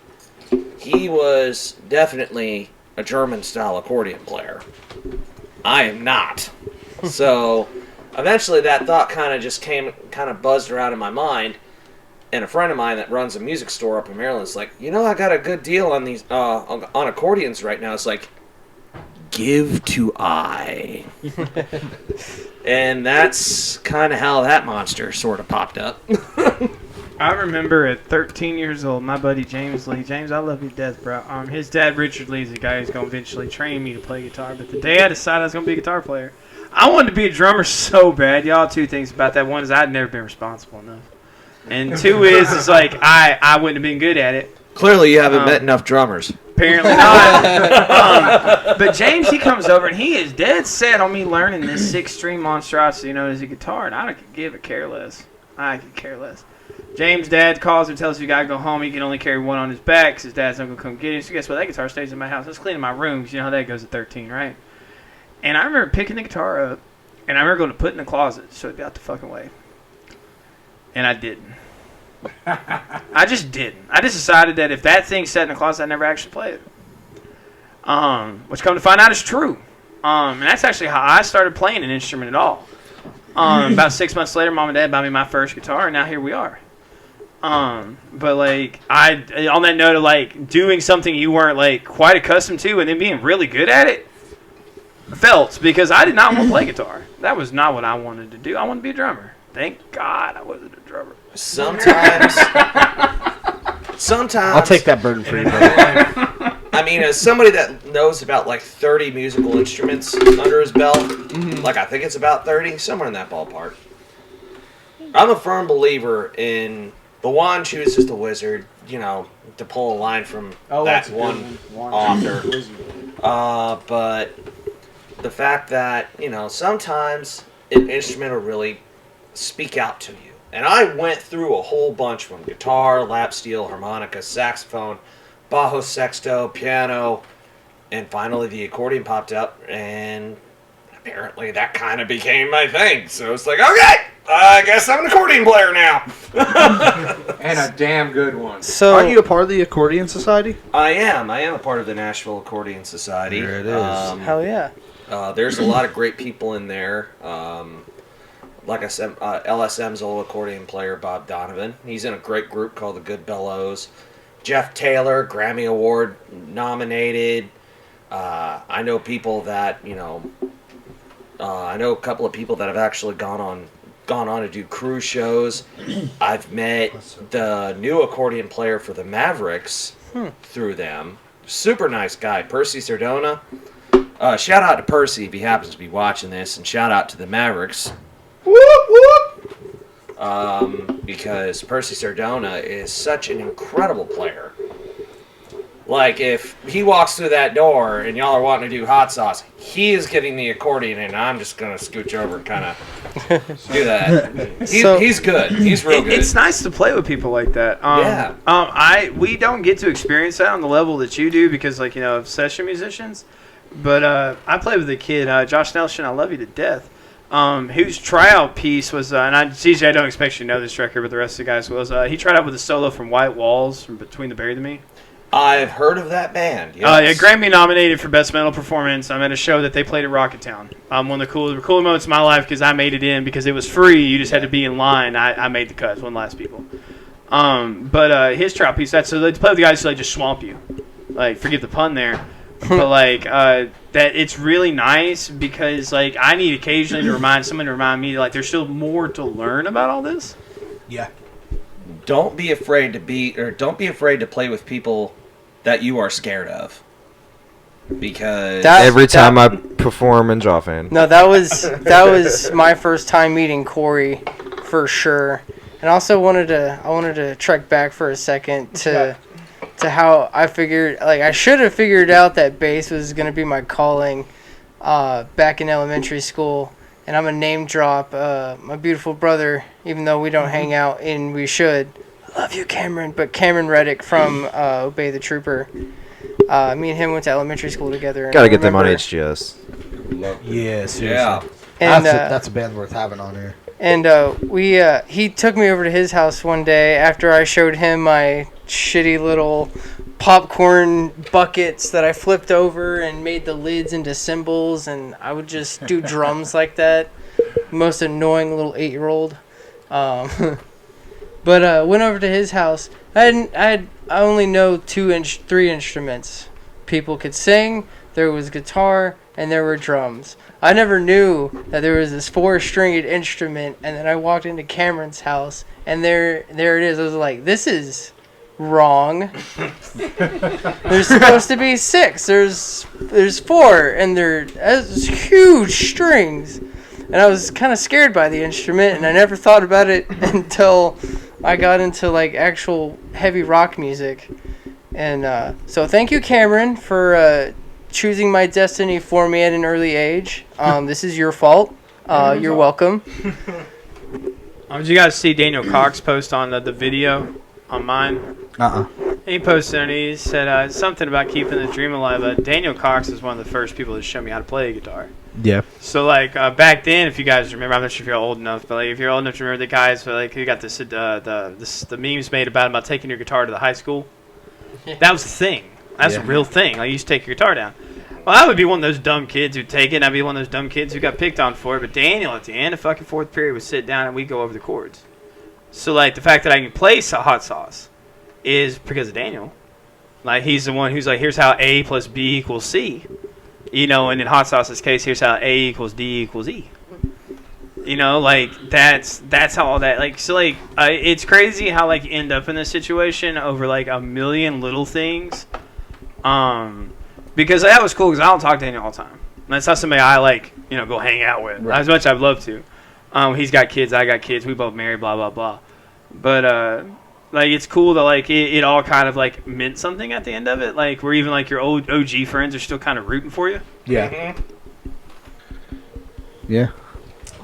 he was definitely a German-style accordion player. I am not. So eventually that thought kind of buzzed around in my mind, and a friend of mine that runs a music store up in Maryland is like, I got a good deal on these on accordions right now. It's like, give to I. And that's kind of how that monster sort of popped up. I remember at 13 years old, my buddy James Lee. James, I love you to death, bro. His dad, Richard Lee, is the guy who's going to eventually train me to play guitar. But the day I decided I was going to be a guitar player, I wanted to be a drummer so bad. Y'all, two things about that. One is I'd never been responsible enough. And two is like I wouldn't have been good at it. Clearly you haven't met enough drummers. Apparently not. But James, he comes over and he is dead set on me learning this six-string monstrosity known as a guitar, and I could give a care less. I could care less. James' dad calls and tells us you gotta go home. He can only carry one on his back because his dad's not gonna come get it. So guess what? That guitar stays in my house. Let's clean my room because you know how that goes at 13, right? And I remember picking the guitar up, and I remember going to put it in the closet so it'd be out the fucking way. And I didn't. I just didn't. I just decided that if that thing sat in the closet, I'd never actually play it. Which come to find out is true. And that's actually how I started playing an instrument at all. About 6 months later, Mom and Dad bought me my first guitar, and now here we are. But like on that note of like doing something you weren't like quite accustomed to and then being really good at it, felt because I did not want to play guitar. That was not what I wanted to do. I wanted to be a drummer. Thank God I wasn't a drummer. Sometimes I'll take that burden for you, brother. I mean, as somebody that knows about like 30 musical instruments under his belt, like I think it's about 30, somewhere in that ballpark. I'm a firm believer in the wand chooses the wizard, to pull a line from that one author. But the fact that, sometimes an instrument will really speak out to you. And I went through a whole bunch from guitar, lap steel, harmonica, saxophone, bajo sexto, piano, and finally the accordion popped up, and apparently that kind of became my thing. So it's like, okay, I guess I'm an accordion player now. And a damn good one. So, are you a part of the Accordion Society? I am a part of the Nashville Accordion Society. There it is. Hell yeah. There's a lot of great people in there. Like I said, LSM's old accordion player, Bob Donovan. He's in a great group called the Good Bellows. Jeff Taylor, Grammy Award nominated. I know people that, I know a couple of people that have actually gone on to do cruise shows. I've met the new accordion player for the Mavericks through them. Super nice guy, Percy Sardona. Shout out to Percy if he happens to be watching this, and shout out to the Mavericks. Whoop, whoop. Because Percy Sardona is such an incredible player. Like, if he walks through that door and y'all are wanting to do hot sauce, he is getting the accordion, and I'm just going to scooch over and kind of do that. He's good. He's real good. It's nice to play with people like that. We don't get to experience that on the level that you do because, of session musicians. But I played with a kid, Josh Nelson, I love you to death. Whose tryout piece was, CJ, I don't expect you to know this record, but the rest of the guys was, he tried out with a solo from White Walls from Between the Buried and Me. I've heard of that band. Yes. Grammy nominated for Best Metal Performance. I'm at a show that they played at Rocketown. One of the cooler moments of my life because I made it in because it was free. You just had to be in line. I made the cut. One of the last people. But his tryout piece, so they play with the guys who just swamp you. Forgive the pun there. But that it's really nice because I need occasionally to remind me there's still more to learn about all this. Yeah. Don't be afraid to play with people that you are scared of. Because every time I perform in Jawfane. No, that was my first time meeting Corey for sure. And I also wanted to trek back for a second to how I figured, I should have figured out that bass was going to be my calling back in elementary school. And I'm going to name drop my beautiful brother, even though we don't hang out, and we should. I love you, Cameron. But Cameron Reddick from Obey the Trooper. Me and him went to elementary school together. Gotta get them on HGS. Yeah, seriously. Yeah. And, that's a band worth having on here. And he took me over to his house one day after I showed him my shitty little popcorn buckets that I flipped over and made the lids into cymbals, and I would just do drums like that. Most annoying little 8-year-old. But went over to his house. I only know 3 instruments. People could sing. There was guitar and there were drums. I never knew that there was this 4-stringed instrument, and then I walked into Cameron's house and there it is. I was like, this is wrong. There's supposed to be 6. There's 4, and there's huge strings. And I was kind of scared by the instrument, and I never thought about it until I got into like actual heavy rock music. And so thank you, Cameron, for choosing my destiny for me at an early age. This is your fault. You're welcome. Did you guys see Daniel Cox post on the video on mine? He posted and he said something about keeping the dream alive. Daniel Cox is one of the first people to show me how to play guitar. Yeah. So like back then, if you guys remember, I'm not sure if you're old enough, but like if you're old enough to remember the guys, like who got the memes made about taking your guitar to the high school. That was the thing. That's a real thing. Like you used to take your guitar down. Well, I would be one of those dumb kids who'd take it, and I'd be one of those dumb kids who got picked on for it. But Daniel, at the end of fucking 4th period, would sit down and we'd go over the chords. So like the fact that I can play Hot Sauce is because of Daniel. Like he's the one who's like, here's how A plus B equals C. You know, and in Hot Sauce's case, here's how A equals D equals E. You know, like that's how all that like. So like, it's crazy how like you end up in this situation over like a million little things. Because that was cool because I don't talk to Daniel all the time. That's not somebody I like, go hang out with as much as I'd love to. He's got kids, I got kids, we both married, blah blah blah. But like it's cool that like it all kind of like meant something at the end of it. Like where even like your old OG friends are still kind of rooting for you. Yeah. Yeah.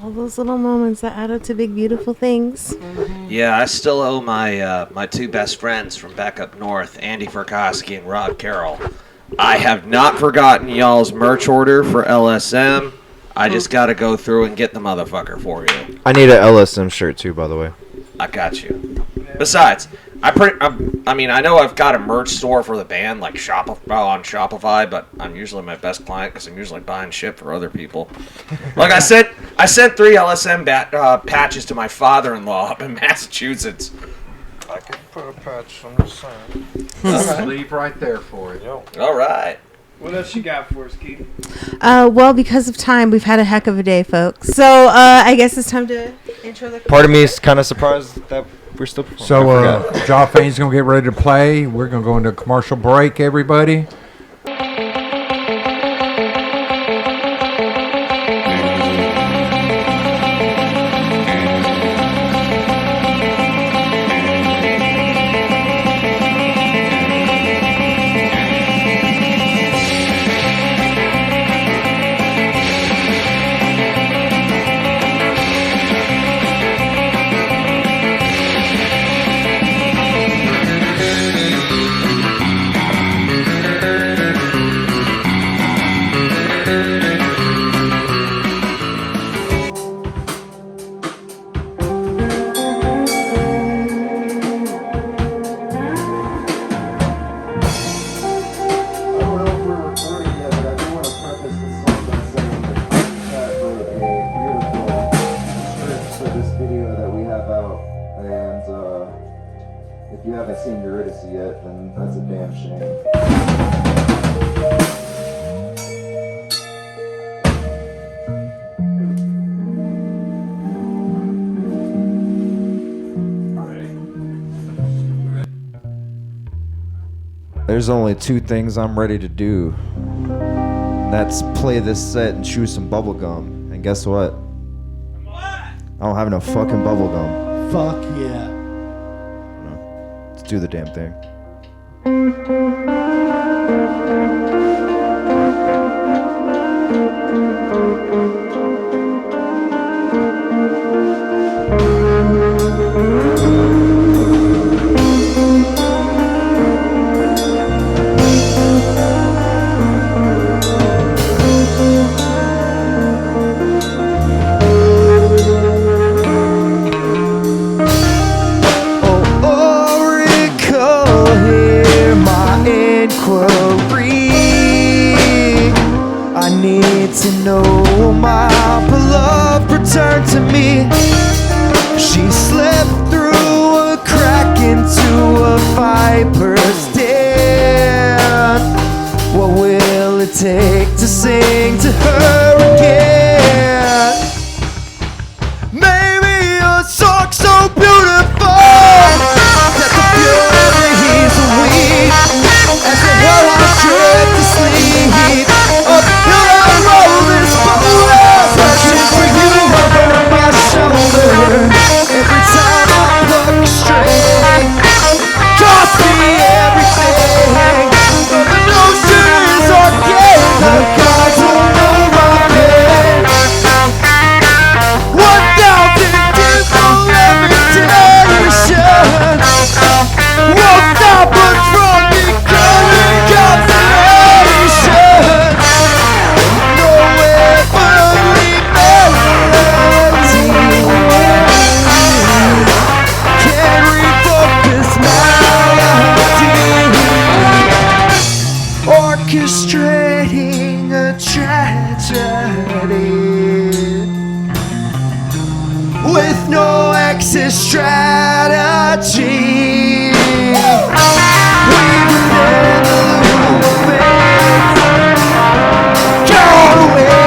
All those little moments that add up to big, beautiful things. Yeah, I still owe my 2 best friends from back up north, Andy Verkowski and Rob Carroll. I have not forgotten y'all's merch order for LSM. I just got to go through and get the motherfucker for you. I need an LSM shirt too, by the way. I got you. Besides, I know I've got a merch store for the band, like on Shopify, but I'm usually my best client because I'm usually buying shit for other people. Like I sent 3 LSM patches to my father-in-law up in Massachusetts. I can put a patch, I'm just saying. Just leave right there for it. All right. What else you got for us, Keith? Well, because of time, we've had a heck of a day, folks. So I guess it's time to intro the. Part of me is kind of surprised that we're still performing. So Jawfane's going to get ready to play. We're going to go into a commercial break, everybody. There's only 2 things I'm ready to do. And that's play this set and chew some bubble gum. And guess what? I don't have no fucking bubble gum. Fuck yeah. Let's do the damn thing. didn't know my beloved returned to me. She slipped through a crack into a viper's den. What will it take to sing to her again? Maybe a song so beautiful that the furies are weak as the hell I drift to sleep. Uphill I roll this boat, searching for you over my shoulder. Every time I look straight, cost me everything. But the notions are gay, like I don't know my pain. 1,000 dismal limitations won't stop us from becoming constellations. No earthly melody can revoke this melody, orchestrating a tragedy with no exit strategy. We within the loop of fate, gone away.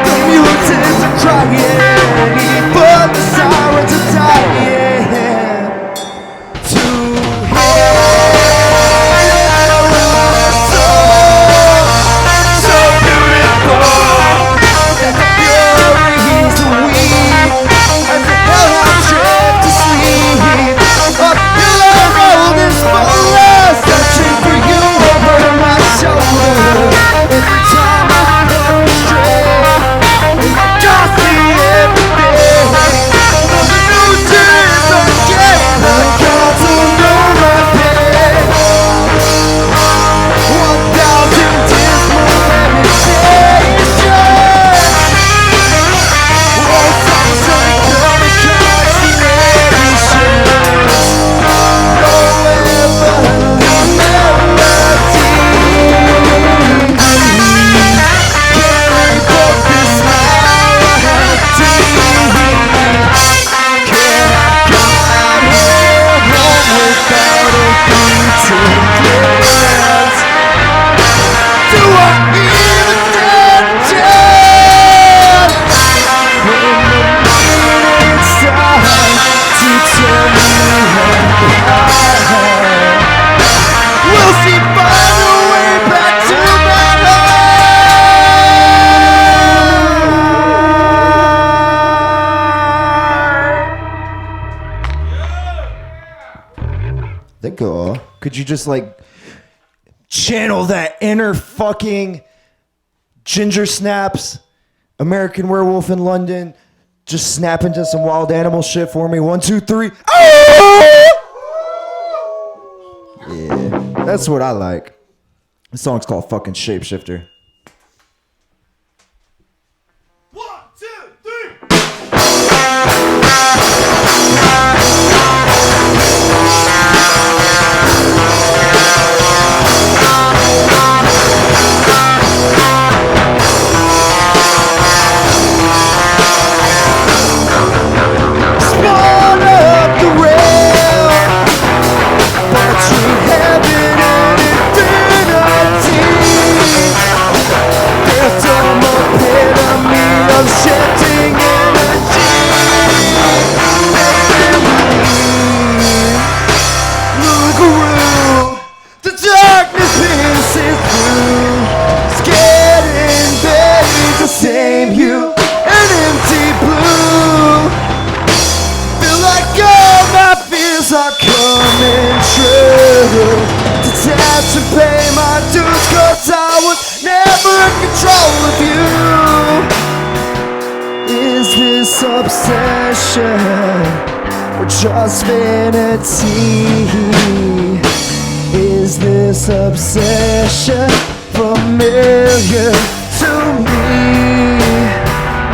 The mutants are crying, but the sirens are dying to hear a song so beautiful that the furies are weak as the hell I drift to sleep. Uphill I roll this boat, searching for you over my shoulder. Every time I look straight, it costs me everything. But the news is okay, like I don't know my pain. 1,000 dismal limitations won't stop us from becoming constellations. No earthly melody can revoke this melody. Can I get home without a beating glance? Do I even stand a chance when the it's time to tell me will she find her way back to my heart? Think could you just like channel that inner fucking Ginger Snaps, American Werewolf in London, just snap into some wild animal shit for me? 1, 2, 3. Yeah, that's what I like. The song's called fucking Shapeshifter. Spawn up the rail between heaven and infinity. There's some epitome of shifting energy. Look around, the darkness pierces through. Scared and buried the same hue, an empty blue. Feel like all my fears are coming true. Detach and pay my dues, 'cause I was never in control of you. Is this obsession or just vanity? Is this obsession familiar to me?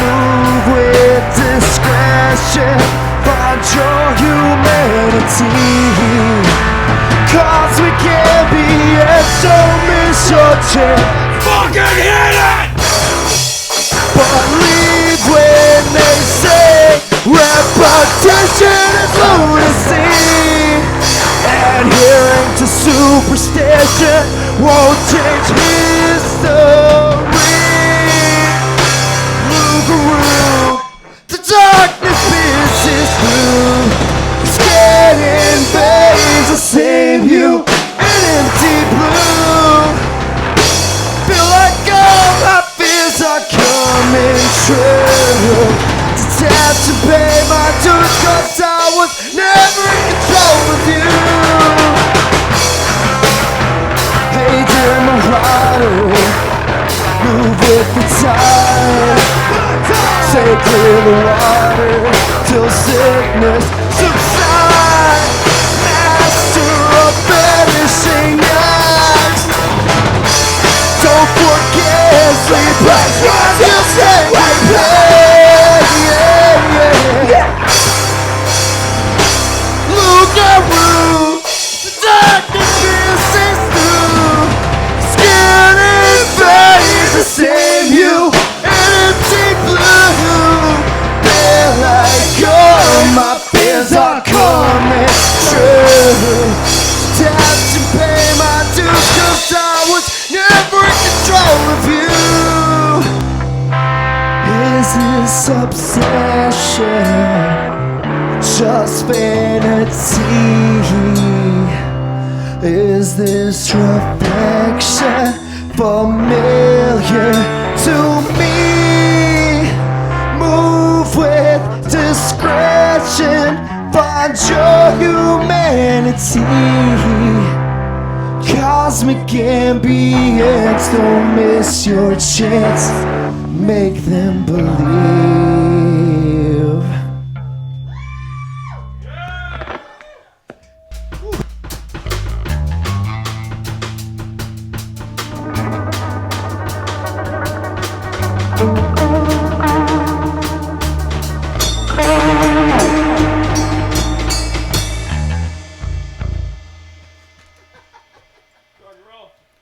Move with discretion, find your humanity. 'Cause we can't be so miss your chance. Fucking hit it! Tension is lunacy. Adhering to superstition won't change history. Lugaroo, the darkness pierces through. Scared invades to save you. An empty blue. Feel like all my fears are coming true. To have to pay my dues 'cause I was never in control of you. Hey dear Marauder, move with the tide. Say clear the water till sickness subside. Master of vanishing nights. Don't forget, sleep like what you say. Lugaroo, the darkness pierces through. Skin and face to save you. An empty blue. Feel like all my fears are coming true. Have to pay my dues 'cause I was never in control of you. Is this obsession just vanity? Is this reflection familiar to me? Move with discretion, find your humanity. Cosmic ambience, don't miss your chance. Make them believe.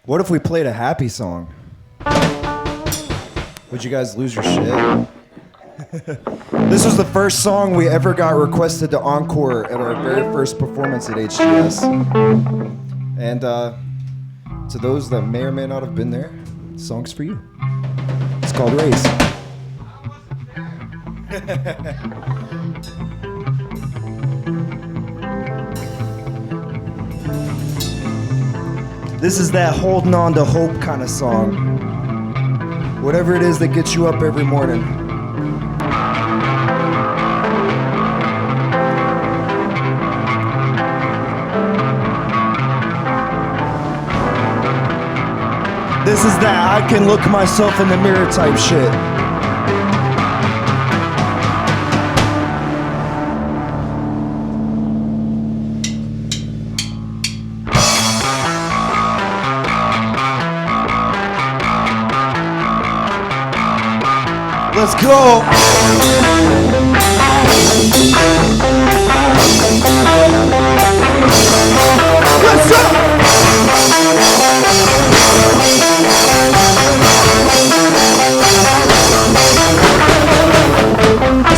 What if we played a happy song? Would you guys lose your shit? This was the first song we ever got requested to encore at our very first performance at HGS. And to those that may or may not have been there, the song's for you. It's called Race. This is that holding on to hope kind of song. Whatever it is that gets you up every morning. This is that I can look myself in the mirror type shit. Let's go. Let's go.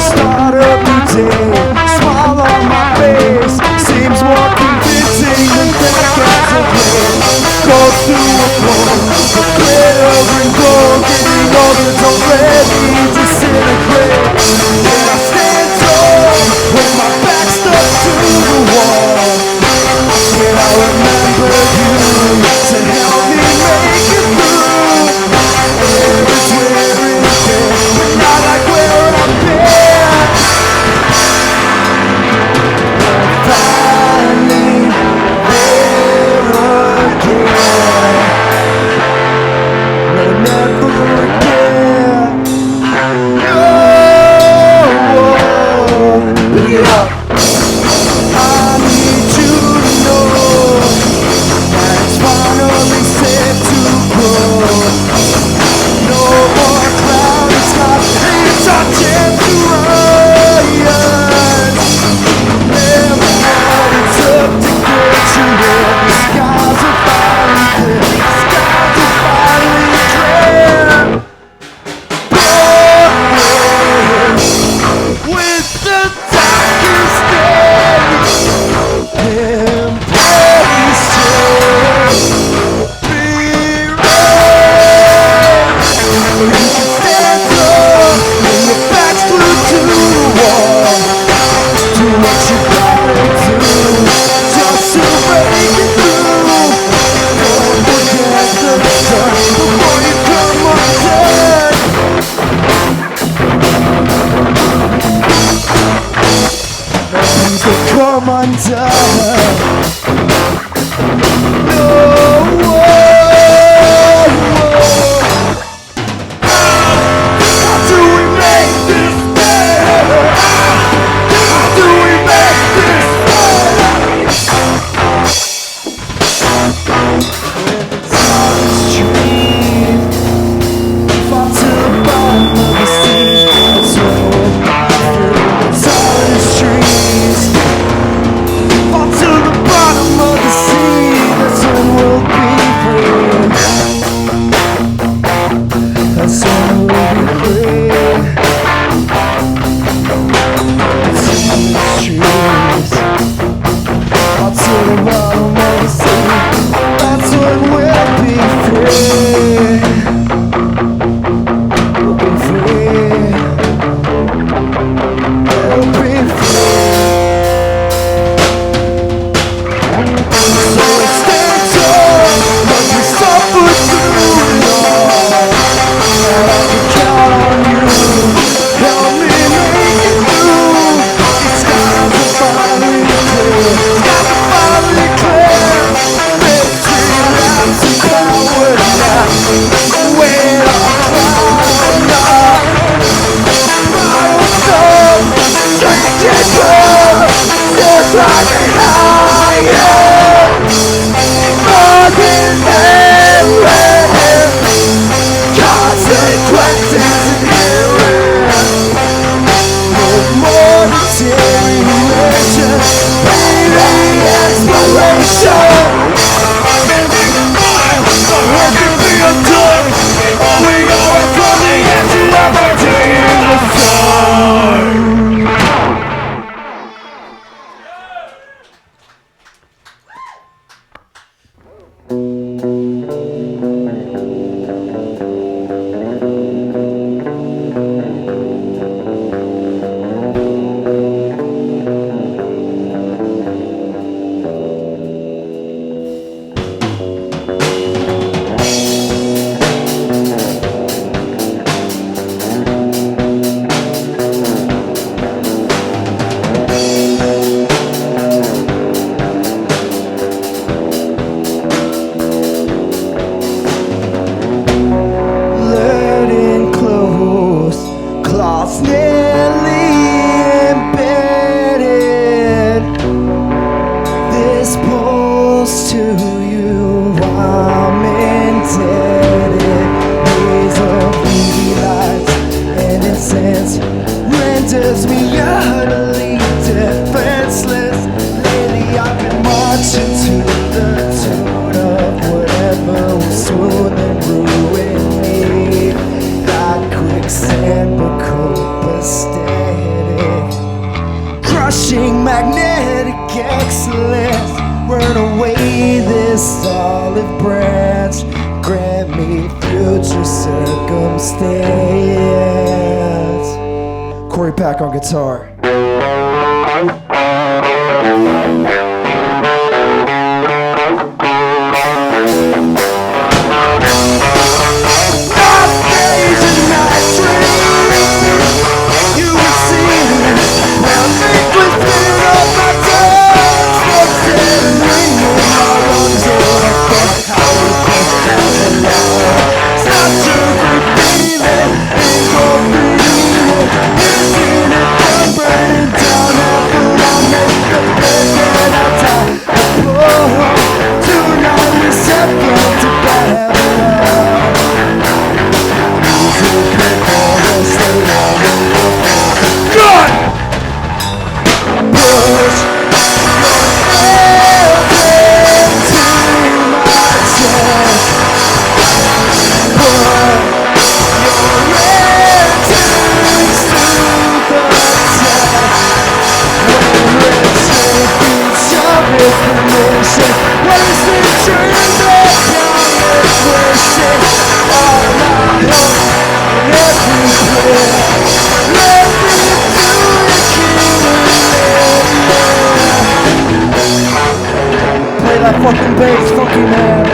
Start a new day, smile on my face. Seems more convincing than decades of pain. Goes through a floor, the glitter and gold, getting older, don't let me disintegrate. And I stand tall with my back stuck to the wall. And I remember you to help me make it through. Where is where it's been, but not like where I've been. Finally there again. No, never again. No, pick it up. I need you to know that it's finally safe to grow. No more cloudy skies, it's our chance to rise. Never what it took to get you there. The skies are finally clear, the skies are finally clear. With the darkest come undone. No, how do we make this better? How do we make this better? When the time is dream, fall to the bottom of the sea. That's when we'll be free. The tallest trees fall to the bottom of the sea. That's when we'll be free. That's when we'll be free. The tallest trees fall to the bottom of the sea. That's when we'll be free. We'll be free. We'll be free. So stand tall, as we suffer through it all. And I can count on you. Help me make it through. It's got to finally clear. It's got to finally clear. Victory laps and power now. When I climb up, milestone, drinking blood, still climbing higher. Fucking everywhere. Consequences inherent. No more deterioration. Bleeding exploration. Where can we undone? All we are is from the edge of our day in the sun. Learning close, claws nearly embedded. This pulls to you, I'm indebted. Days of easy lights and incense renders me utterly defenseless. Lately I've been marching to the tune of whatever will swoon and ruin me. Like quicksand but copacetic. Crushing magnetic excellence. Burn away this olive branch. Grant me future circumstance. Corey Pack on guitar. Fucking bass, funky man.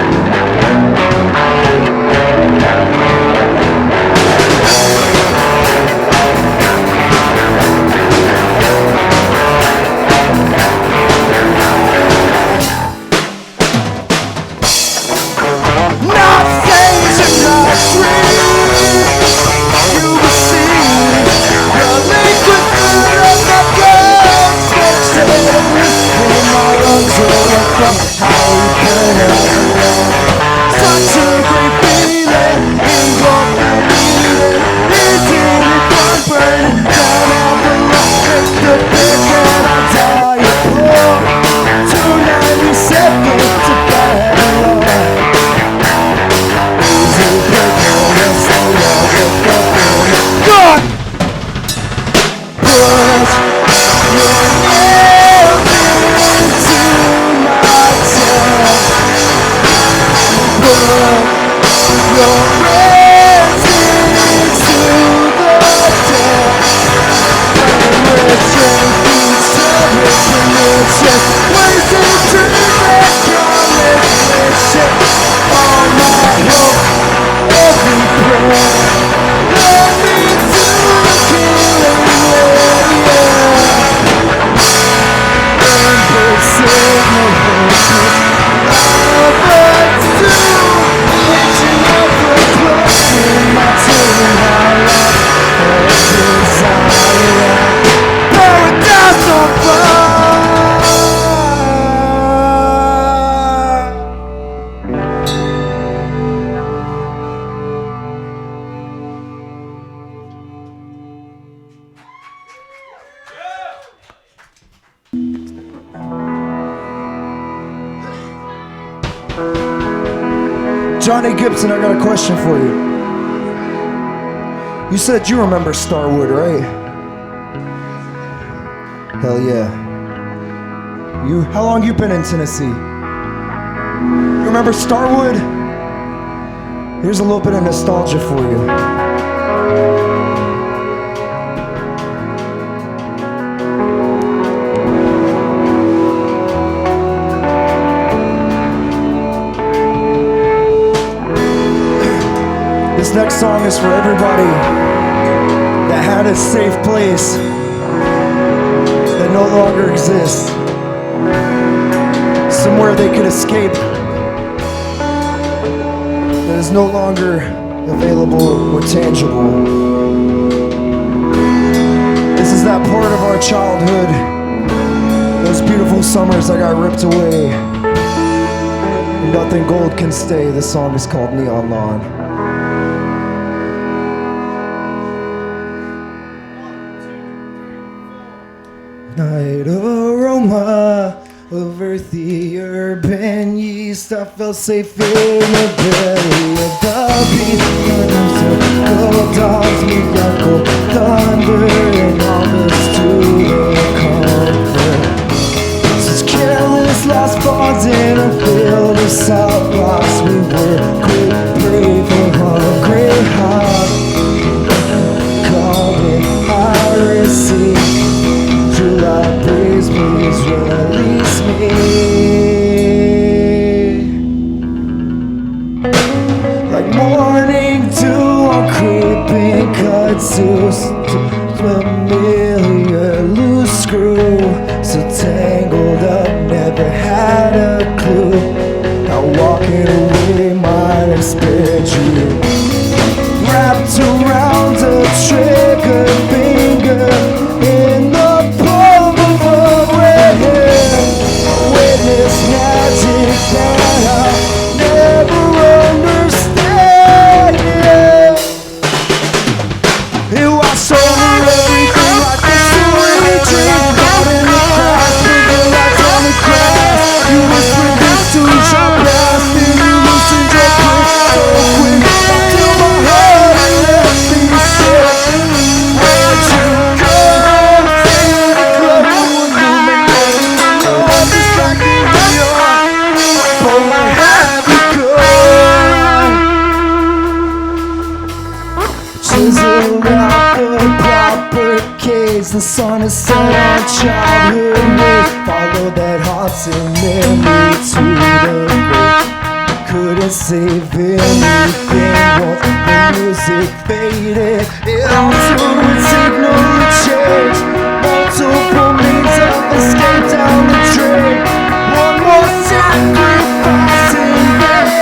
Johnny Gibson, I got a question for you. You said you remember Starwood, right? Hell yeah. How long you been in Tennessee? You remember Starwood? Here's a little bit of nostalgia for you. This next song is for everybody that had a safe place that no longer exists. Somewhere they could escape that is no longer available or tangible. This is that part of our childhood, those beautiful summers that got ripped away. And nothing gold can stay. This song is called Neon Lawn. Night aroma of earthy urban yeast. I felt safe in the belly of the beast. Cold dogs meet like cold thunder and all this to the comfort. Such careless lost bonds in a field of salt rocks. We were quick, brave, and hungry hot. Called it piracy. July breeze, please release me. Like morning dew on creeping kudzus, familiar loose screw, so tangled up, never had a clue. How walking away might have spared you. Wrapped around a trigger finger in the witness magic that I'll never understand. It washed over everything like a story dream. Caught in the cracks, the lights on the grass. You whispered this to your past, and you loosened your grip so quick. Until my heart and left me sick. Where'd you go? Chisel out the proper case. The sun is set on childhood ways. Follow that haunting memory to the grave. Couldn't save anything once the music faded. It altered with signal change. Multiple means of escape down the drain. One more sacrifice in vain.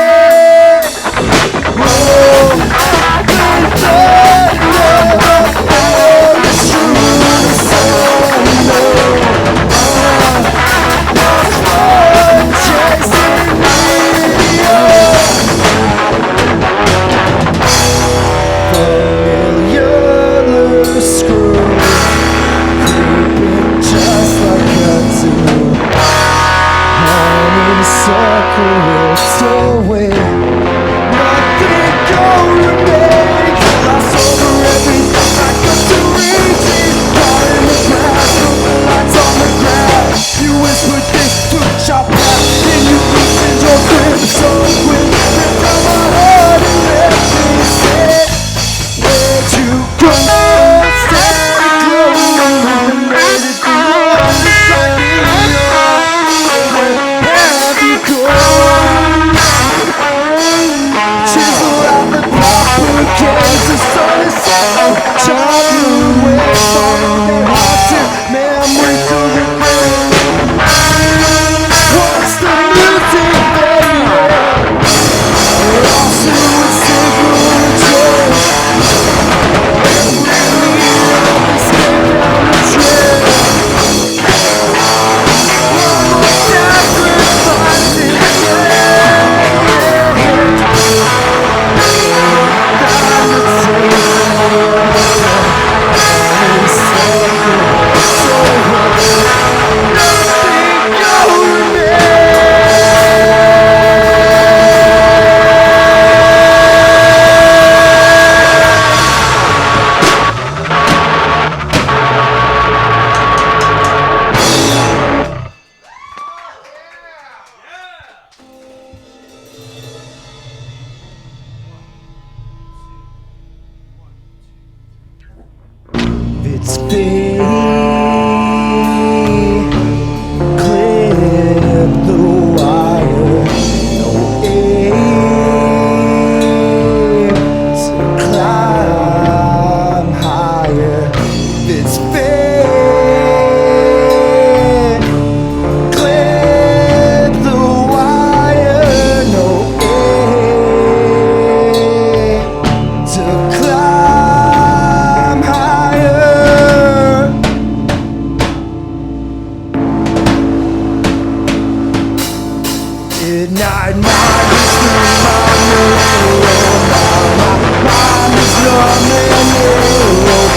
Midnight madness through my mirror. Now my mind is numb and narrow.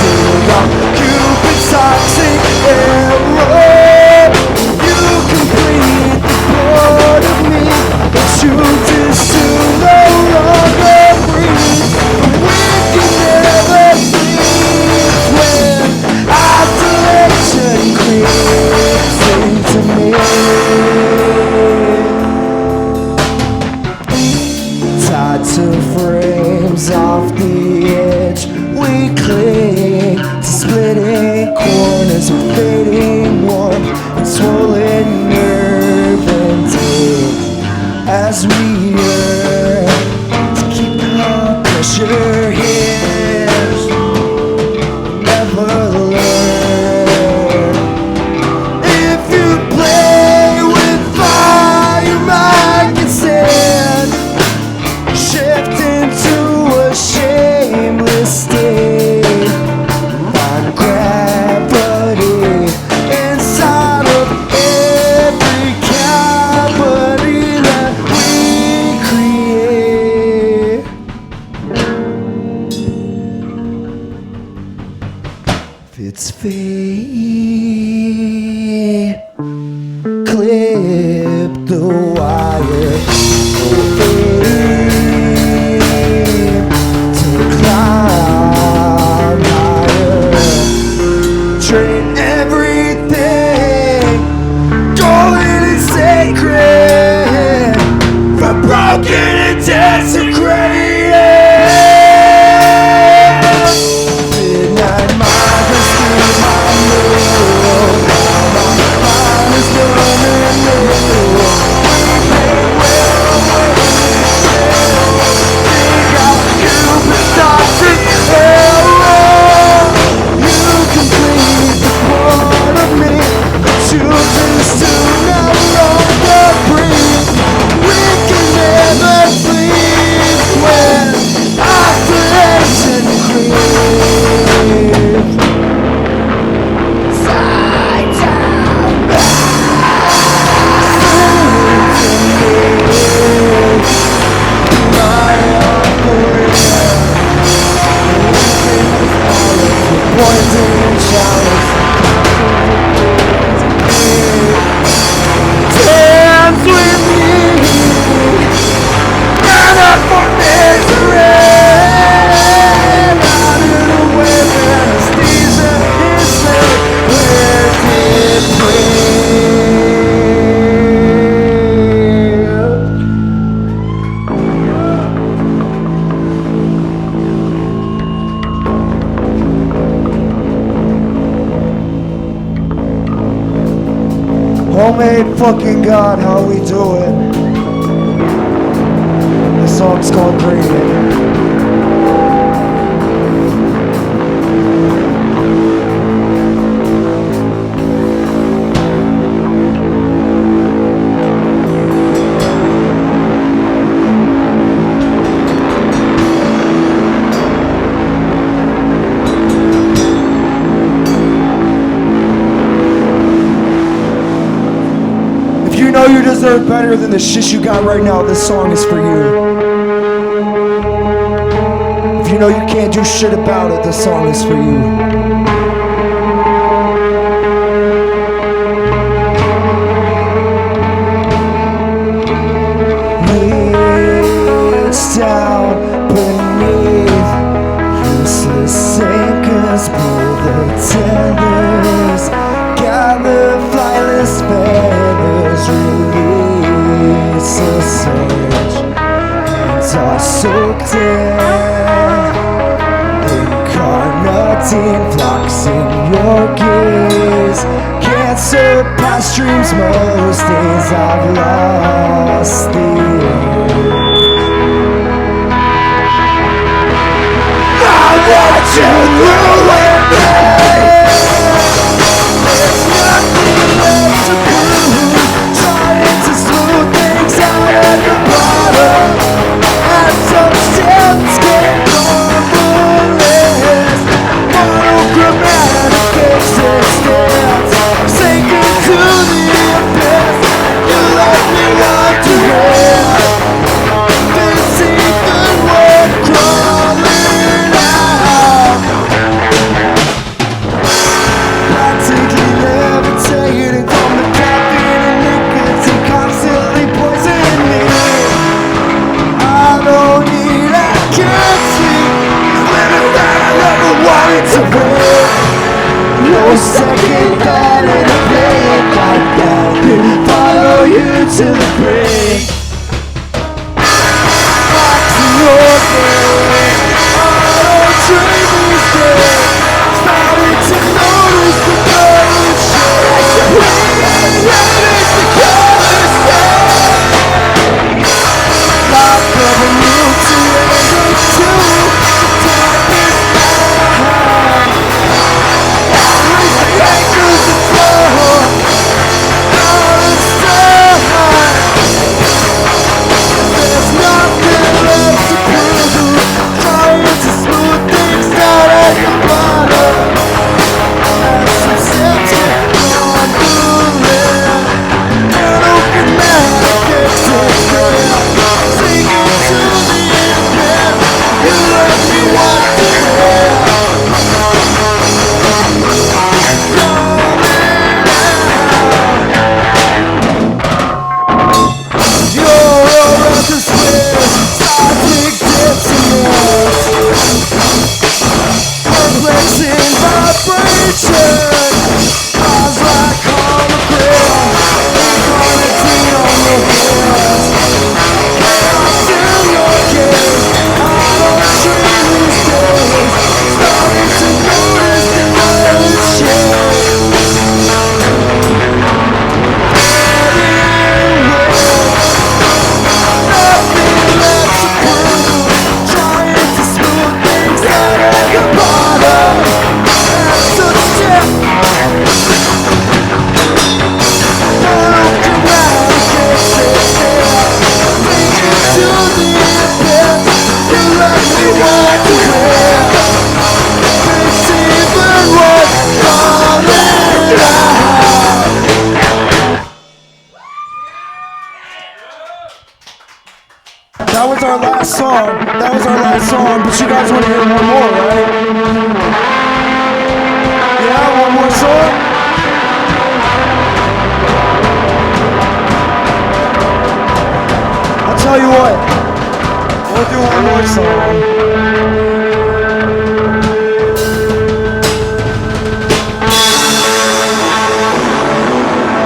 Dig out Cupid's toxic arrow. You complete the part of me that chooses to no longer breathe. But we can never breathe when isolation creeps into me. Tied to frames off the edge, we cling to splitting corners with fading warmth and swollen nerve and teeth as we yearn to keep the pressure here. Never learn. If you play with fire, mind can stand. Shift into a shameless state. Find gravity inside of every cavity that we create. If it's fate, clip the wire. To climb higher, train everything, golden and sacred, from broken and desecrated. Midnight madness through my mirror. Now my mind is numb and narrow. We may well dig out Cupid's toxic arrow. You complete the part of me that chooses to no longer breathe. We can never sleep when isolation creeps. Side down, my pointing and chalice. Dance with me, burn up for misery. Out of the way where anesthesia is laid. Where did Homemade fucking God, how we do it. The song's called Breathing. If you know you deserve better than the shit you got right now, this song is for you. If you know you can't do shit about it, this song is for you. Reach down beneath useless anchors, pull the tethers, gather flightless feathers, release a surge, and are soaked in incarnating flocks in your gaze. Can't surpass dreams most days. I've lost the I want you through with me. There's nothing left to prove. Trying to smooth things out at the bottom, and some steps get normalist. Monogrammatic existence, sinking no second thought and I play it like that. Follow you to the brink. Back to your days. I don't dream these days. Started to notice the pollution. Ready to conversation. Lock up a room to end to darkness behind. Raise the anchors to flow. Out of sight. There's nothing left to prove. Trying to smooth things out at the bottom. And some septic wandering. An open mouth gets it. Singing to the end. You let me want to live. You're around the square, psychic dissonance, perplexing vibration, eyes like hologram, incarnity on your hands, chaos in your gaze, I don't dream these days, starting to notice the That was our last song. That was our last song, but you guys want to hear one more, right? Yeah, one more song? I'll tell you what. We'll do one more song.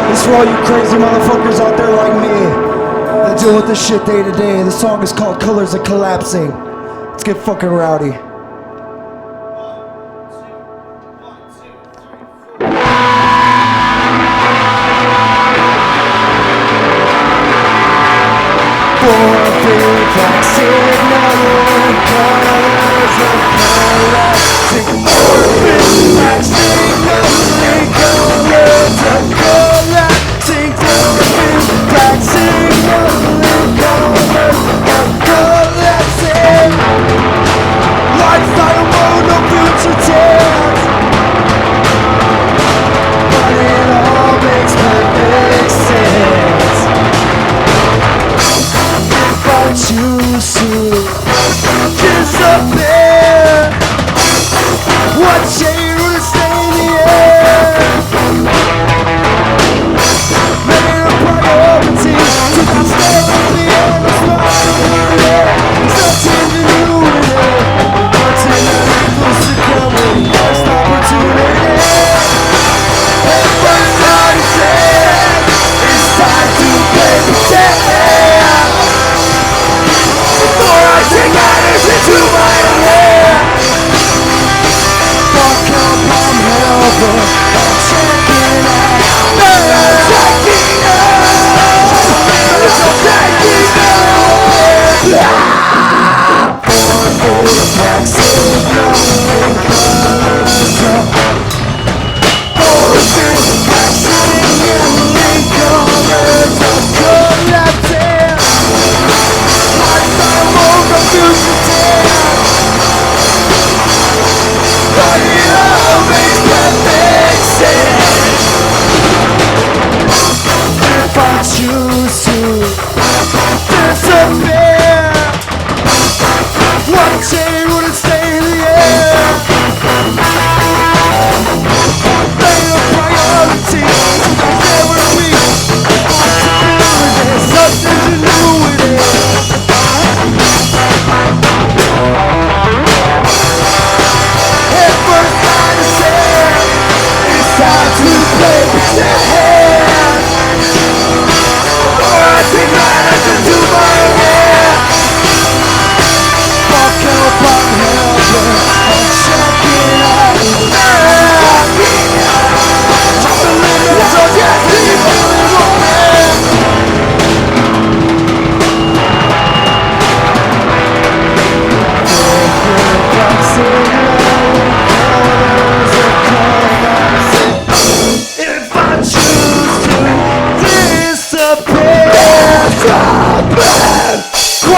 This for all you crazy motherfuckers out there like me. Deal with this shit day to day. The song is called Colors of Collapsing. Let's get fucking rowdy. Black signaling colors of collapsing. Black signaling colors of collapsing. Black signaling colors of collapsing. Lifestyle mode, no future tense. But it all makes perfect sense. If I choose to disappear,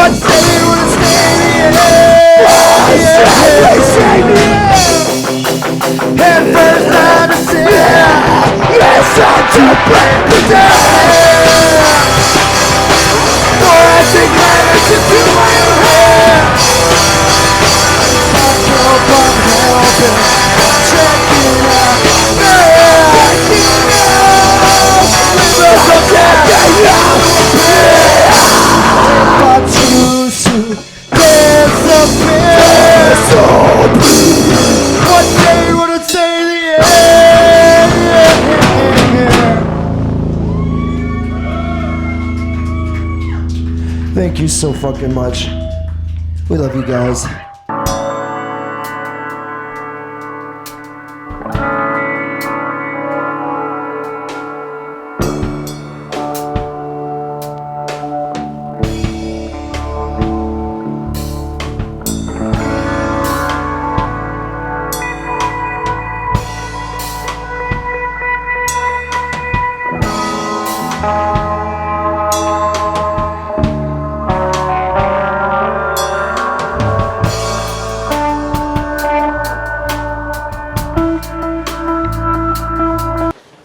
What day would it stay the end? Head first down to sin. It's time to break me down. For I take matters into my own hands. I hope I'm helping. Checking out. Backing up. Liberals of death. If I choose to disappear. What day would it say the end? Thank you so fucking much. We love you guys.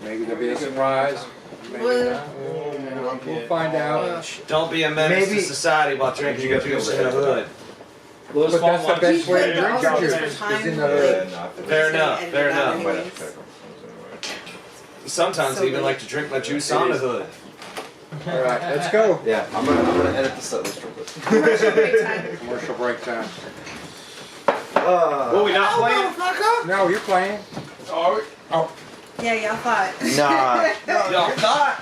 Maybe there'll be a sunrise. Maybe not. We'll find out. Don't be a menace to society while drinking your juice in the hood. But that's the best way to drink your juice, is in the hood. Fair enough, fair enough. Sometimes I even like to drink my juice on the hood. All right, let's go. Yeah, I'm gonna edit this up. Let's drink this. Commercial break time. Were we not playing? No, you're playing. Yeah, y'all thought. Nah. Y'all thought?